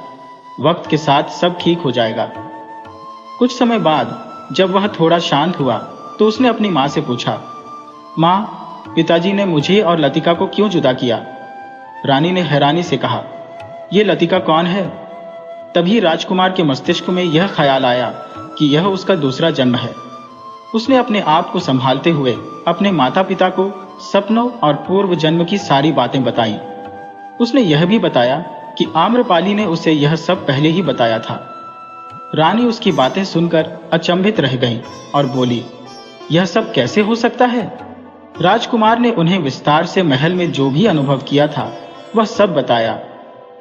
वक्त के साथ सब ठीक हो जाएगा। कुछ समय बाद जब वह थोड़ा शांत हुआ तो उसने अपनी माँ से पूछा, माँ, पिताजी ने मुझे और लतिका को क्यों जुदा किया? रानी ने हैरानी से कहा, ये लतिका कौन है? तभी राजकुमार के मस्तिष्क में यह ख्याल आया कि यह उसका दूसरा जन्म है। उसने अपने आप को संभालते हुए अपने माता पिता को सपनों और पूर्व जन्म की सारी बातें बताई। उसने यह भी बताया कि आम्रपाली ने उसे यह सब पहले ही बताया था। रानी उसकी बातें सुनकर अचंभित रह गई और बोली, यह सब कैसे हो सकता है? राजकुमार ने उन्हें विस्तार से महल में जो भी अनुभव किया था वह सब बताया।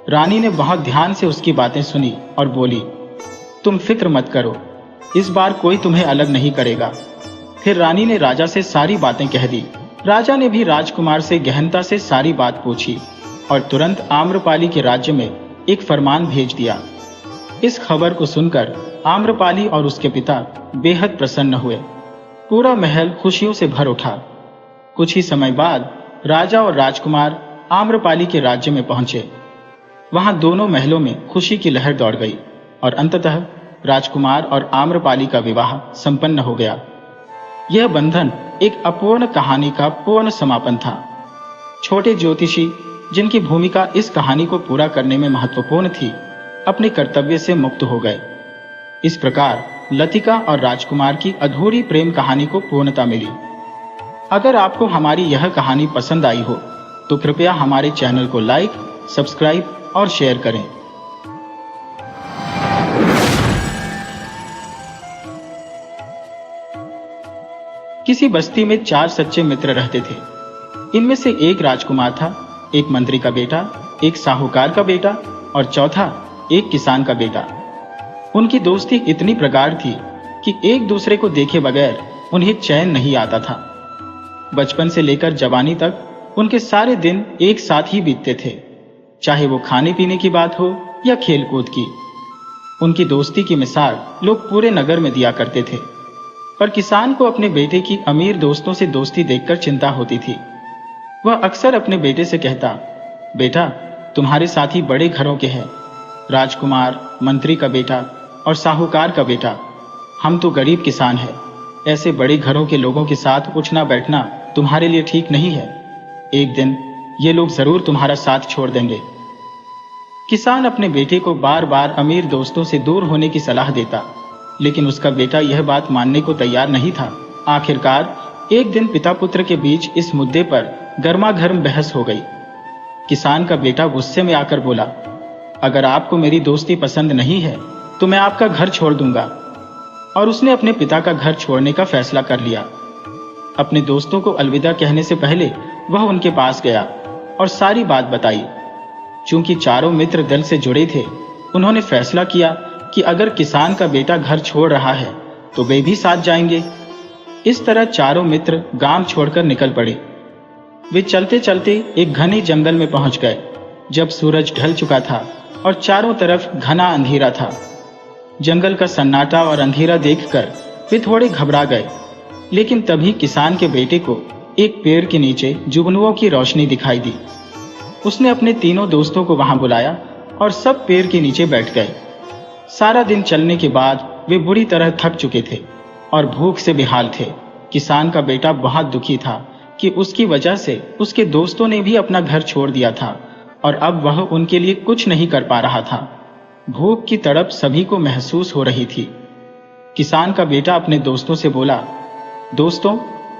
रानी ने बहुत ध्यान से उसकी बातें सुनी और बोली, तुम फिक्र मत करो, इस बार कोई तुम्हें अलग नहीं करेगा। फिर रानी ने राजा से सारी बातें कह दी। राजा ने भी राजकुमार से गहनता से सारी बात पूछी और तुरंत आम्रपाली के राज्य में एक फरमान भेज दिया। इस खबर को सुनकर आम्रपाली और उसके पिता बेहद प्रसन्न हुए। पूरा महल खुशियों से भर उठा। कुछ ही समय बाद राजा और राजकुमार आम्रपाली के राज्य में पहुंचे। वहां दोनों महलों में खुशी की लहर दौड़ गई और अंततः राजकुमार और आम्रपाली का विवाह संपन्न हो गया। यह बंधन एक अपूर्ण कहानी का पूर्ण समापन था। छोटे ज्योतिषी, जिनकी भूमिका इस कहानी को पूरा करने में महत्वपूर्ण थी, अपने कर्तव्य से मुक्त हो गए। इस प्रकार लतिका और राजकुमार की अधूरी प्रेम कहानी को पूर्णता मिली। अगर आपको हमारी यह कहानी पसंद आई हो तो कृपया हमारे चैनल को लाइक, सब्सक्राइब और शेयर करें। किसी बस्ती में 4 सच्चे मित्र रहते थे। इनमें से एक राजकुमार था, एक मंत्री का बेटा, एक साहूकार का बेटा और चौथा एक किसान का बेटा। उनकी दोस्ती इतनी प्रगाढ़ थी कि एक दूसरे को देखे बगैर उन्हें चैन नहीं आता था। बचपन से लेकर जवानी तक उनके सारे दिन एक साथ ही बीतते थे, चाहे वो खाने पीने की बात हो या खेल कूद की। उनकी दोस्ती की मिसाल लोग पूरे नगर में दिया करते थे, पर किसान को अपने बेटे की अमीर दोस्तों से दोस्ती देखकर चिंता होती थी। वह अक्सर अपने बेटे से कहता, बेटा, तुम्हारे साथी बड़े घरों के हैं, राजकुमार, मंत्री का बेटा और साहूकार का बेटा। हम तो गरीब किसान हैं। ऐसे बड़े घरों के लोगों के साथ उठना बैठना तुम्हारे लिए ठीक नहीं है। एक दिन ये लोग जरूर तुम्हारा साथ छोड़ देंगे। किसान अपने बेटे को बार बार अमीर दोस्तों से दूर होने की सलाह देता, लेकिन उसका बेटा यह बात मानने को तैयार नहीं था। आखिरकार एक दिन पिता पुत्र के बीच इस मुद्दे पर गर्मागर्म बहस हो गई। किसान का बेटा गुस्से में आकर बोला, अगर आपको मेरी दोस्ती पसंद नहीं है तो मैं आपका घर छोड़ दूंगा। और उसने अपने पिता का घर छोड़ने का फैसला कर लिया। अपने दोस्तों को अलविदा कहने से पहले वह उनके पास गया और सारी बात बताई। चूंकि चारों मित्र दल से जुड़े थे, उन्होंने फैसला किया कि अगर किसान का बेटा घर छोड़ रहा है तो वे भी साथ जाएंगे। इस तरह चारों मित्र गांव छोड़कर निकल पड़े। वे चलते चलते एक घने जंगल में पहुंच गए। जब सूरज ढल चुका था और चारों तरफ घना अंधेरा था। जंगल का सन्नाटा और अंधेरा देखकर वे थोड़े घबरा गए, लेकिन तभी किसान के बेटे को एक पेड़ के नीचे जुगनुओं की रोशनी दिखाई दी। उसने अपने तीनों दोस्तों को वहां बुलाया और सब पेड़ के नीचे बैठ गए। सारा दिन चलने के बाद वे बुरी तरह थक चुके थे और भूख से बेहाल थे। किसान का बेटा बहुत दुखी था कि उसकी वजह से उसके दोस्तों ने भी अपना घर छोड़ दिया था और अब वह उनके लिए कुछ नहीं कर पा रहा था। भूख की तड़प सभी को महसूस हो रही थी। किसान का बेटा अपने दोस्तों से बोला, दोस्तों,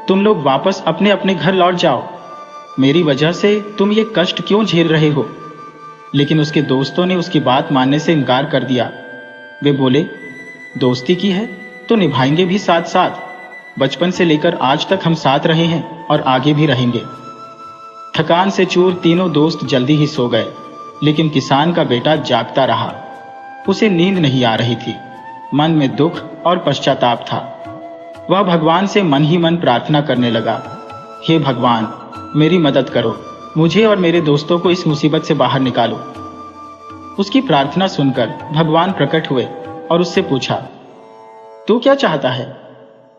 तुम लोग वापस अपने अपने घर लौट जाओ। मेरी वजह से तुम ये कष्ट क्यों झेल रहे हो? लेकिन उसके दोस्तों ने उसकी बात मानने से इनकार कर दिया। वे बोले, दोस्ती की है तो निभाएंगे भी साथ साथ। बचपन से लेकर आज तक हम साथ रहे हैं और आगे भी रहेंगे। थकान से चूर तीनों दोस्त जल्दी ही सो गए, लेकिन किसान का बेटा जागता रहा। उसे नींद नहीं आ रही थी। मन में दुख और पश्चाताप था। वह भगवान से मन ही मन प्रार्थना करने लगा, हे भगवान, मेरी मदद करो, मुझे और मेरे दोस्तों को इस मुसीबत से बाहर निकालो। उसकी प्रार्थना सुनकर भगवान प्रकट हुए और उससे पूछा, तू क्या चाहता है?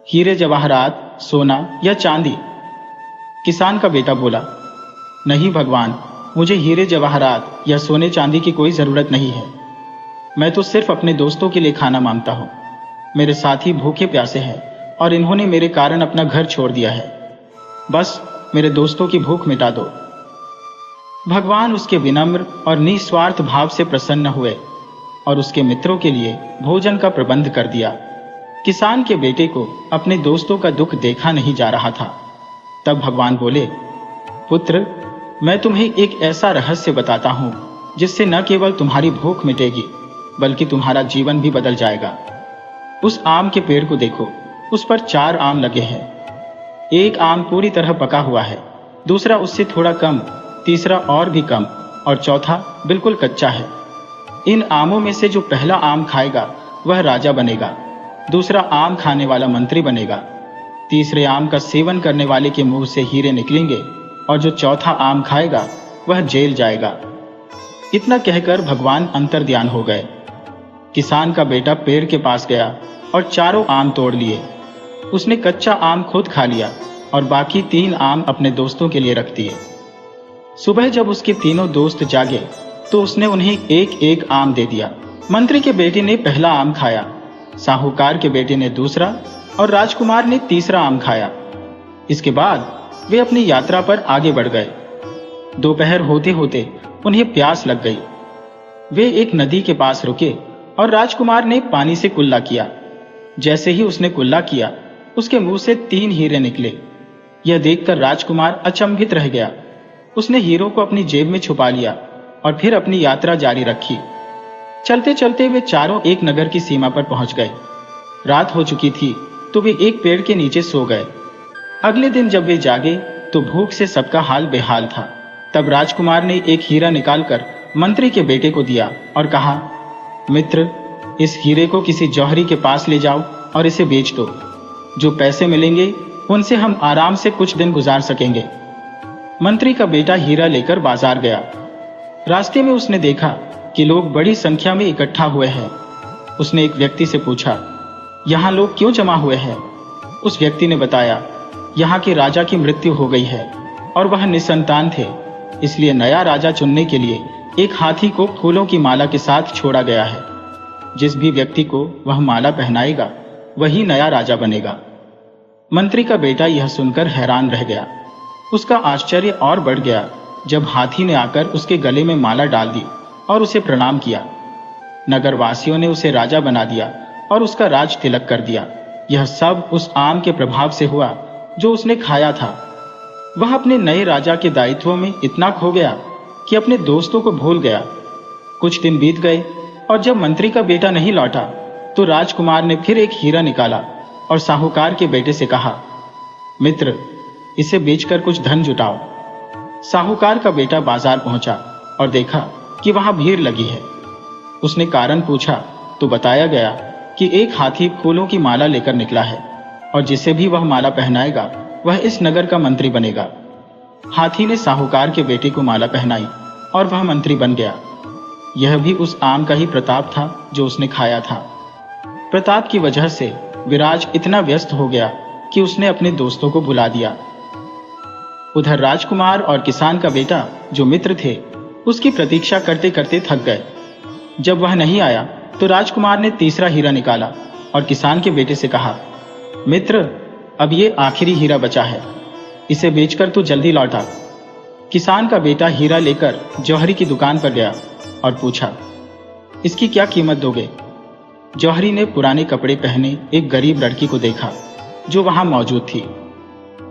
हीरे जवाहरात, सोना या चांदी? किसान का बेटा बोला, नहीं भगवान, मुझे हीरे जवाहरात या सोने चांदी की कोई जरूरत नहीं है। मैं तो सिर्फ अपने दोस्तों के लिए खाना मांगता हूँ। मेरे साथी भूखे प्यासे हैं और इन्होंने मेरे कारण अपना घर छोड़ दिया है। बस मेरे दोस्तों की भूख मिटा दो। भगवान उसके विनम्र और निस्वार्थ भाव से प्रसन्न हुए और उसके मित्रों के लिए भोजन का प्रबंध कर दिया। किसान के बेटे को अपने दोस्तों का दुख देखा नहीं जा रहा था। तब भगवान बोले, पुत्र, मैं तुम्हें एक ऐसा रहस्य बताता हूं जिससे न केवल तुम्हारी भूख मिटेगी बल्कि तुम्हारा जीवन भी बदल जाएगा। उस आम के पेड़ को देखो, उस पर 4 आम लगे हैं। एक आम पूरी तरह पका हुआ है, दूसरा उससे थोड़ा कम, तीसरा और भी कम और चौथा बिल्कुल कच्चा है। इन आमों में से जो पहला आम खाएगा वह राजा बनेगा, दूसरा आम खाने वाला मंत्री बनेगा, तीसरे आम का सेवन करने वाले के मुंह से हीरे निकलेंगे और जो चौथा आम खाएगा वह जेल जाएगा। इतना कहकर भगवान अंतर्ध्यान हो गए। किसान का बेटा पेड़ के पास गया और 4 आम तोड़ लिए। उसने कच्चा आम खुद खा लिया और बाकी 3 आम अपने दोस्तों के लिए रख दिए। सुबह जब उसके तीनों दोस्त जागे तो उसने उन्हें एक एक आम दे दिया। मंत्री के बेटे ने पहला आम खाया, साहूकार के बेटे ने दूसरा और राजकुमार ने तीसरा आम खाया। इसके बाद वे अपनी यात्रा पर आगे बढ़ गए। दोपहर होते होते उन्हें प्यास लग गई। वे एक नदी के पास रुके और राजकुमार ने पानी से कुल्ला किया। जैसे ही उसने कुल्ला किया, उसके मुंह से 3 हीरे निकले। यह देखकर राजकुमार अचंभित रह गया। उसने हीरों को अपनी जेब में छुपा लिया और फिर अपनी यात्रा जारी रखी। चलते चलते वे चारों एक नगर की सीमा पर पहुंच गए। रात हो चुकी थी तो वे एक पेड़ के नीचे सो गए। अगले दिन जब वे जागे तो भूख से सबका हाल बेहाल था। तब राजकुमार ने एक हीरा निकालकर मंत्री के बेटे को दिया और कहा, मित्र, इस हीरे को किसी जौहरी के पास ले जाओ और इसे बेच दो। जो पैसे मिलेंगे उनसे हम आराम से कुछ दिन गुजार सकेंगे। मंत्री का बेटा हीरा लेकर बाजार गया। रास्ते में उसने देखा कि लोग बड़ी संख्या में इकट्ठा हुए हैं। उसने एक व्यक्ति से पूछा, यहाँ लोग क्यों जमा हुए हैं? उस व्यक्ति ने बताया, यहाँ के राजा की मृत्यु हो गई है और वह निसंतान थे, इसलिए नया राजा चुनने के लिए एक हाथी को फूलों की माला के साथ छोड़ा गया है। जिस भी व्यक्ति को वह माला पहनाएगा वही नया राजा बनेगा। मंत्री का बेटा यह सुनकर हैरान रह गया। उसका आश्चर्य और बढ़ गया जब हाथी ने आकर उसके गले में माला डाल दी और उसे प्रणाम किया। नगरवासियों ने उसे राजा बना दिया और उसका राज तिलक कर दिया। यह सब उस आम के प्रभाव से हुआ जो उसने खाया था। वह अपने नए राजा के दायित्वों में इतना खो गया कि अपने दोस्तों को भूल गया। कुछ दिन बीत गए और जब मंत्री का बेटा नहीं लौटा तो राजकुमार ने फिर एक हीरा निकाला और साहूकार के बेटे से कहा, मित्र, इसे बेचकर कुछ धन जुटाओ। साहूकार का बेटा बाजार पहुंचा और देखा कि वहां भीड़ लगी है। उसने कारण पूछा तो बताया गया कि एक हाथी फूलों की माला लेकर निकला है और जिसे भी वह माला पहनाएगा वह इस नगर का मंत्री बनेगा। हाथी ने साहूकार के बेटे को माला पहनाई और वह मंत्री बन गया। यह भी उस आम का ही प्रताप था जो उसने खाया था। प्रताप की वजह से विराज इतना व्यस्त हो गया कि उसने अपने दोस्तों को भुला दिया। उधर राजकुमार और किसान का बेटा जो मित्र थे उसकी प्रतीक्षा करते करते थक गए। जब वह नहीं आया तो राजकुमार ने तीसरा हीरा निकाला और किसान के बेटे से कहा, मित्र, अब ये आखिरी हीरा बचा है, इसे बेचकर तू जल्दी लौटा। किसान का बेटा हीरा लेकर जौहरी की दुकान पर गया और पूछा, इसकी क्या कीमत दोगे? जौहरी ने पुराने कपड़े पहने एक गरीब लड़की को देखा जो वहां मौजूद थी।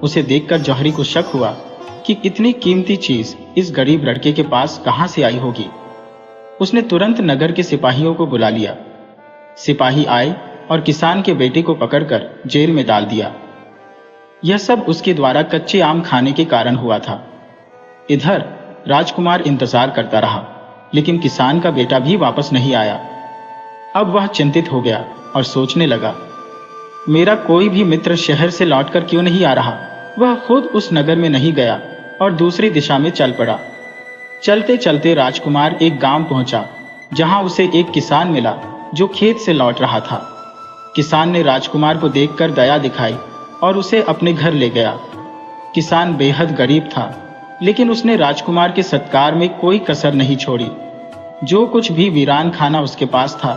उसे देखकर जौहरी को शक हुआ कि इतनी कीमती चीज इस गरीब लड़के के पास कहां से आई होगी। उसने तुरंत नगर के सिपाहियों को बुला लिया। सिपाही आए और किसान के बेटे को पकड़कर जेल में डाल दिया। यह सब उसके द्वारा कच्चे आम खाने के कारण हुआ था। इधर राजकुमार इंतजार करता रहा, लेकिन किसान का बेटा भी वापस नहीं आया। अब वह चिंतित हो गया और सोचने लगा, मेरा कोई भी मित्र शहर से लौटकर क्यों नहीं आ रहा। वह खुद उस नगर में नहीं गया और दूसरी दिशा में चल पड़ा। चलते चलते राजकुमार एक गांव पहुंचा, जहां उसे एक किसान मिला जो खेत से लौट रहा था। किसान ने राजकुमार को देखकर दया दिखाई और उसे अपने घर ले गया। किसान बेहद गरीब था, लेकिन उसने राजकुमार के सत्कार में कोई कसर नहीं छोड़ी। जो कुछ भी वीरान खाना उसके पास था,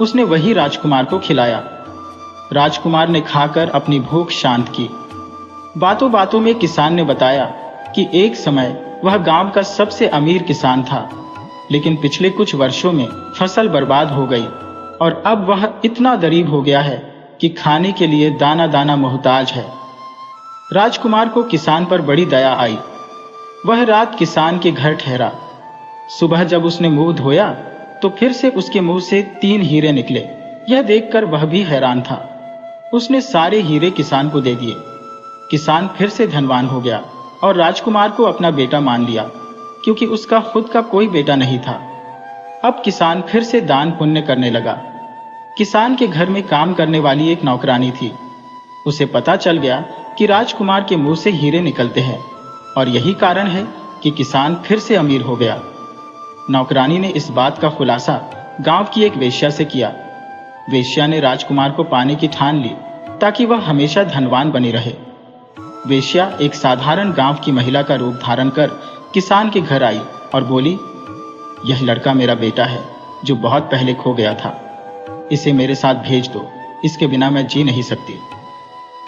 उसने वही राजकुमार को खिलाया। राजकुमार ने खाकर अपनी भूख शांत की। बातों बातों में किसान ने बताया कि एक समय वह गांव का सबसे अमीर किसान था, लेकिन पिछले कुछ वर्षों में फसल बर्बाद हो गई और अब वह इतना गरीब हो गया है कि खाने के लिए दाना दाना मोहताज है। राजकुमार को किसान पर बड़ी दया आई। वह रात किसान के घर ठहरा। सुबह जब उसने मुंह धोया तो फिर से उसके मुंह से 3 हीरे निकले। यह देखकर वह भी हैरान था। उसने सारे हीरे किसान को दे दिए। किसान फिर से धनवान हो गया और राजकुमार को अपना बेटा मान लिया, क्योंकि उसका खुद का कोई बेटा नहीं था। अब किसान फिर से दान पुण्य करने लगा। किसान के घर में काम करने वाली एक नौकरानी थी। उसे पता चल गया कि राजकुमार के मुंह से हीरे निकलते हैं और यही कारण है कि किसान फिर से अमीर हो गया। नौकरानी ने इस बात का खुलासा गांव की एक वेश्या से किया। वेश्या ने राजकुमार को पाने की ठान ली ताकि वह हमेशा धनवान बनी रहे। वेश्या एक साधारण गांव की महिला का रूप धारण कर किसान के घर आई और बोली, यह लड़का मेरा बेटा है जो बहुत पहले खो गया था। इसे मेरे साथ भेज दो, इसके बिना मैं जी नहीं सकती।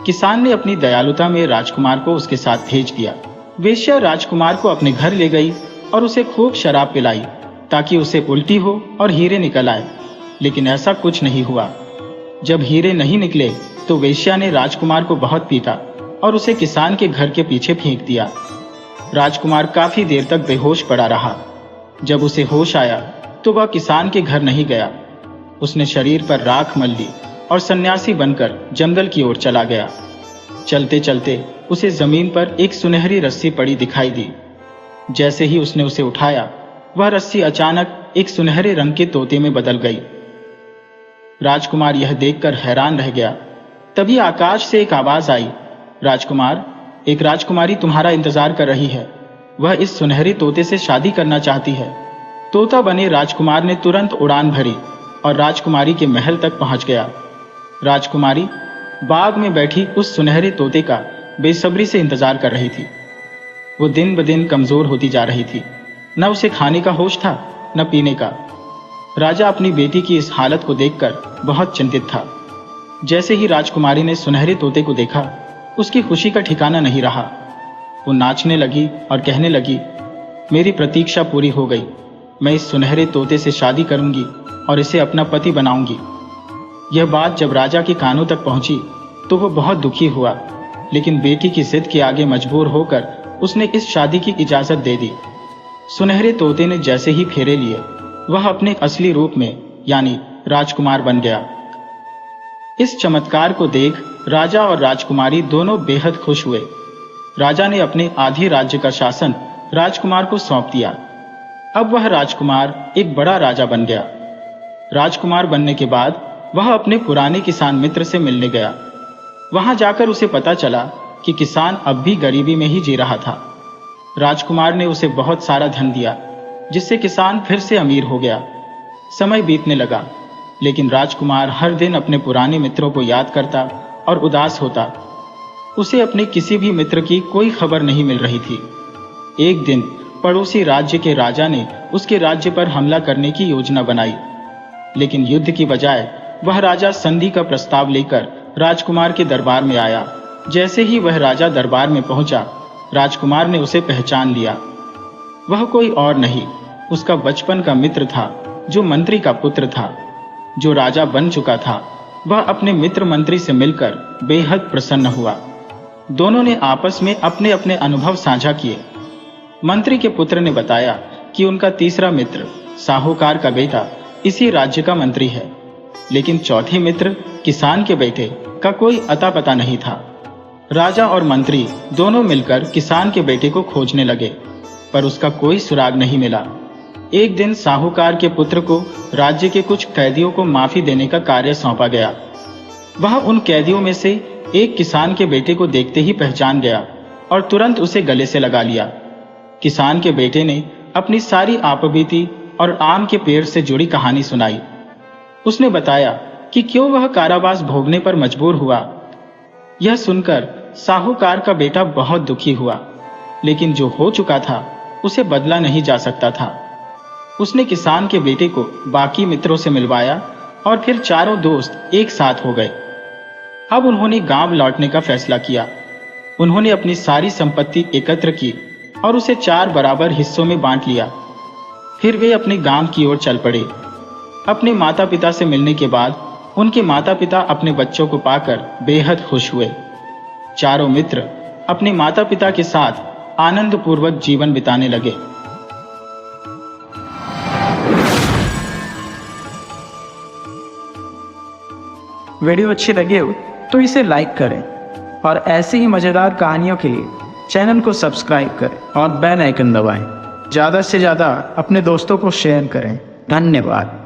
किसान ने अपनी दयालुता में राजकुमार को उसके साथ भेज दिया। वेश्या राजकुमार को अपने घर ले गई और उसे खूब शराब पिलाई ताकि उसे उल्टी हो और हीरे निकल आए, लेकिन ऐसा कुछ नहीं हुआ। जब हीरे नहीं निकले तो वेश्या ने राजकुमार को बहुत पीटा और उसे किसान के घर के पीछे फेंक दिया। राजकुमार काफी देर तक बेहोश पड़ा रहा। जब उसे होश आया तो वह किसान के घर नहीं गया। उसने शरीर पर राख मल ली और सन्यासी बनकर जंगल की ओर चला गया। चलते चलते उसे जमीन पर एक सुनहरी रस्सी पड़ी दिखाई दी। जैसे ही उसने उसे उठाया, वह रस्सी अचानक एक सुनहरे रंग के तोते में बदल गई। राजकुमार यह देखकर हैरान रह गया। तभी आकाश से एक आवाज आई, राजकुमार, एक राजकुमारी तुम्हारा इंतजार कर रही है। वह इस सुनहरे तोते से शादी करना चाहती है। तोता बने राजकुमार ने तुरंत उड़ान भरी और राजकुमारी के महल तक पहुंच गया। राजकुमारी बाग में बैठी उस सुनहरे तोते का बेसब्री से इंतजार कर रही थी। वो दिन ब दिन कमजोर होती जा रही थी। न उसे खाने का होश था, न पीने का। राजा अपनी बेटी की इस हालत को देखकर बहुत चिंतित था। जैसे ही राजकुमारी ने सुनहरे तोते को देखा, उसकी खुशी का ठिकाना नहीं रहा। वो नाचने लगी और कहने लगी, मेरी प्रतीक्षा पूरी हो गई। मैं इस सुनहरे तोते से शादी करूंगी और इसे अपना पति बनाऊंगी। यह बात जब राजा के कानों तक पहुंची तो वो बहुत दुखी हुआ, लेकिन बेटी की जिद के आगे मजबूर होकर उसने इस शादी की इजाजत दे दी। सुनहरे तोते ने जैसे ही फेरे लिए, वह अपने असली रूप में यानी राजकुमार बन गया। इस चमत्कार को देख राजा और राजकुमारी दोनों बेहद खुश हुए। राजा ने अपने आधे राज्य का शासन राजकुमार को सौंप दिया। अब वह राजकुमार एक बड़ा राजा बन गया। राजकुमार बनने के बाद वह अपने पुराने किसान मित्र से मिलने गया। वहां जाकर उसे पता चला कि किसान अब भी गरीबी में ही जी रहा था। राजकुमार ने उसे बहुत सारा धन दिया, जिससे किसान फिर से अमीर हो गया। समय बीतने लगा, लेकिन राजकुमार हर दिन अपने पुराने मित्रों को याद करता और उदास होता। उसे अपने किसी भी मित्र की कोई खबर नहीं मिल रही थी। एक दिन पड़ोसी राज्य के राजा ने उसके राज्य पर हमला करने की योजना बनाई, लेकिन युद्ध की बजाय वह राजा संधि का प्रस्ताव लेकर राजकुमार के दरबार में आया। जैसे ही वह राजा दरबार में पहुंचा, राजकुमार ने उसे पहचान लिया। वह कोई और नहीं, उसका बचपन का मित्र था, जो मंत्री का पुत्र था। जो राजा बन चुका था, वह अपने मित्र मंत्री से मिलकर बेहद प्रसन्न हुआ। दोनों ने आपस में अपने अपने अनुभव साझा किए। मंत्री के पुत्र ने बताया कि उनका तीसरा मित्र साहूकार का बेटा इसी राज्य का मंत्री है, लेकिन चौथे मित्र किसान के बेटे का कोई अता पता नहीं था। राजा और मंत्री दोनों मिलकर किसान के बेटे को खोजने लगे, पर उसका कोई सुराग नहीं मिला। एक दिन साहूकार के पुत्र को राज्य के कुछ कैदियों को माफी देने का कार्य सौंपा गया। वह उन कैदियों में से एक किसान के बेटे को देखते ही पहचान गया और तुरंत उसे गले से लगा लिया। किसान के बेटे ने अपनी सारी आपबीती और आम के पेड़ से जुड़ी कहानी सुनाई। उसने बताया कि क्यों वह कारावास भोगने पर मजबूर हुआ। यह सुनकर साहूकार का बेटा बहुत दुखी हुआ, लेकिन जो हो चुका था उसे बदला नहीं जा सकता था। उसने किसान के बेटे को बाकी मित्रों से मिलवाया और फिर चारों दोस्त एक साथ हो गए। अब उन्होंने गांव लौटने का फैसला किया। उन्होंने अपनी सारी संपत्ति एकत्र की और उसे 4 बराबर हिस्सों में बांट लिया। फिर वे अपने गांव की ओर चल पड़े। अपने माता पिता से मिलने के बाद उनके माता पिता अपने बच्चों को पाकर बेहद खुश हुए। चारों मित्र अपने माता पिता के साथ आनंद पूर्वक जीवन बिताने लगे। वीडियो अच्छी लगे हो तो इसे लाइक करें और ऐसी ही मज़ेदार कहानियों के लिए चैनल को सब्सक्राइब करें और बेल आइकन दबाएं। ज़्यादा से ज़्यादा अपने दोस्तों को शेयर करें। धन्यवाद।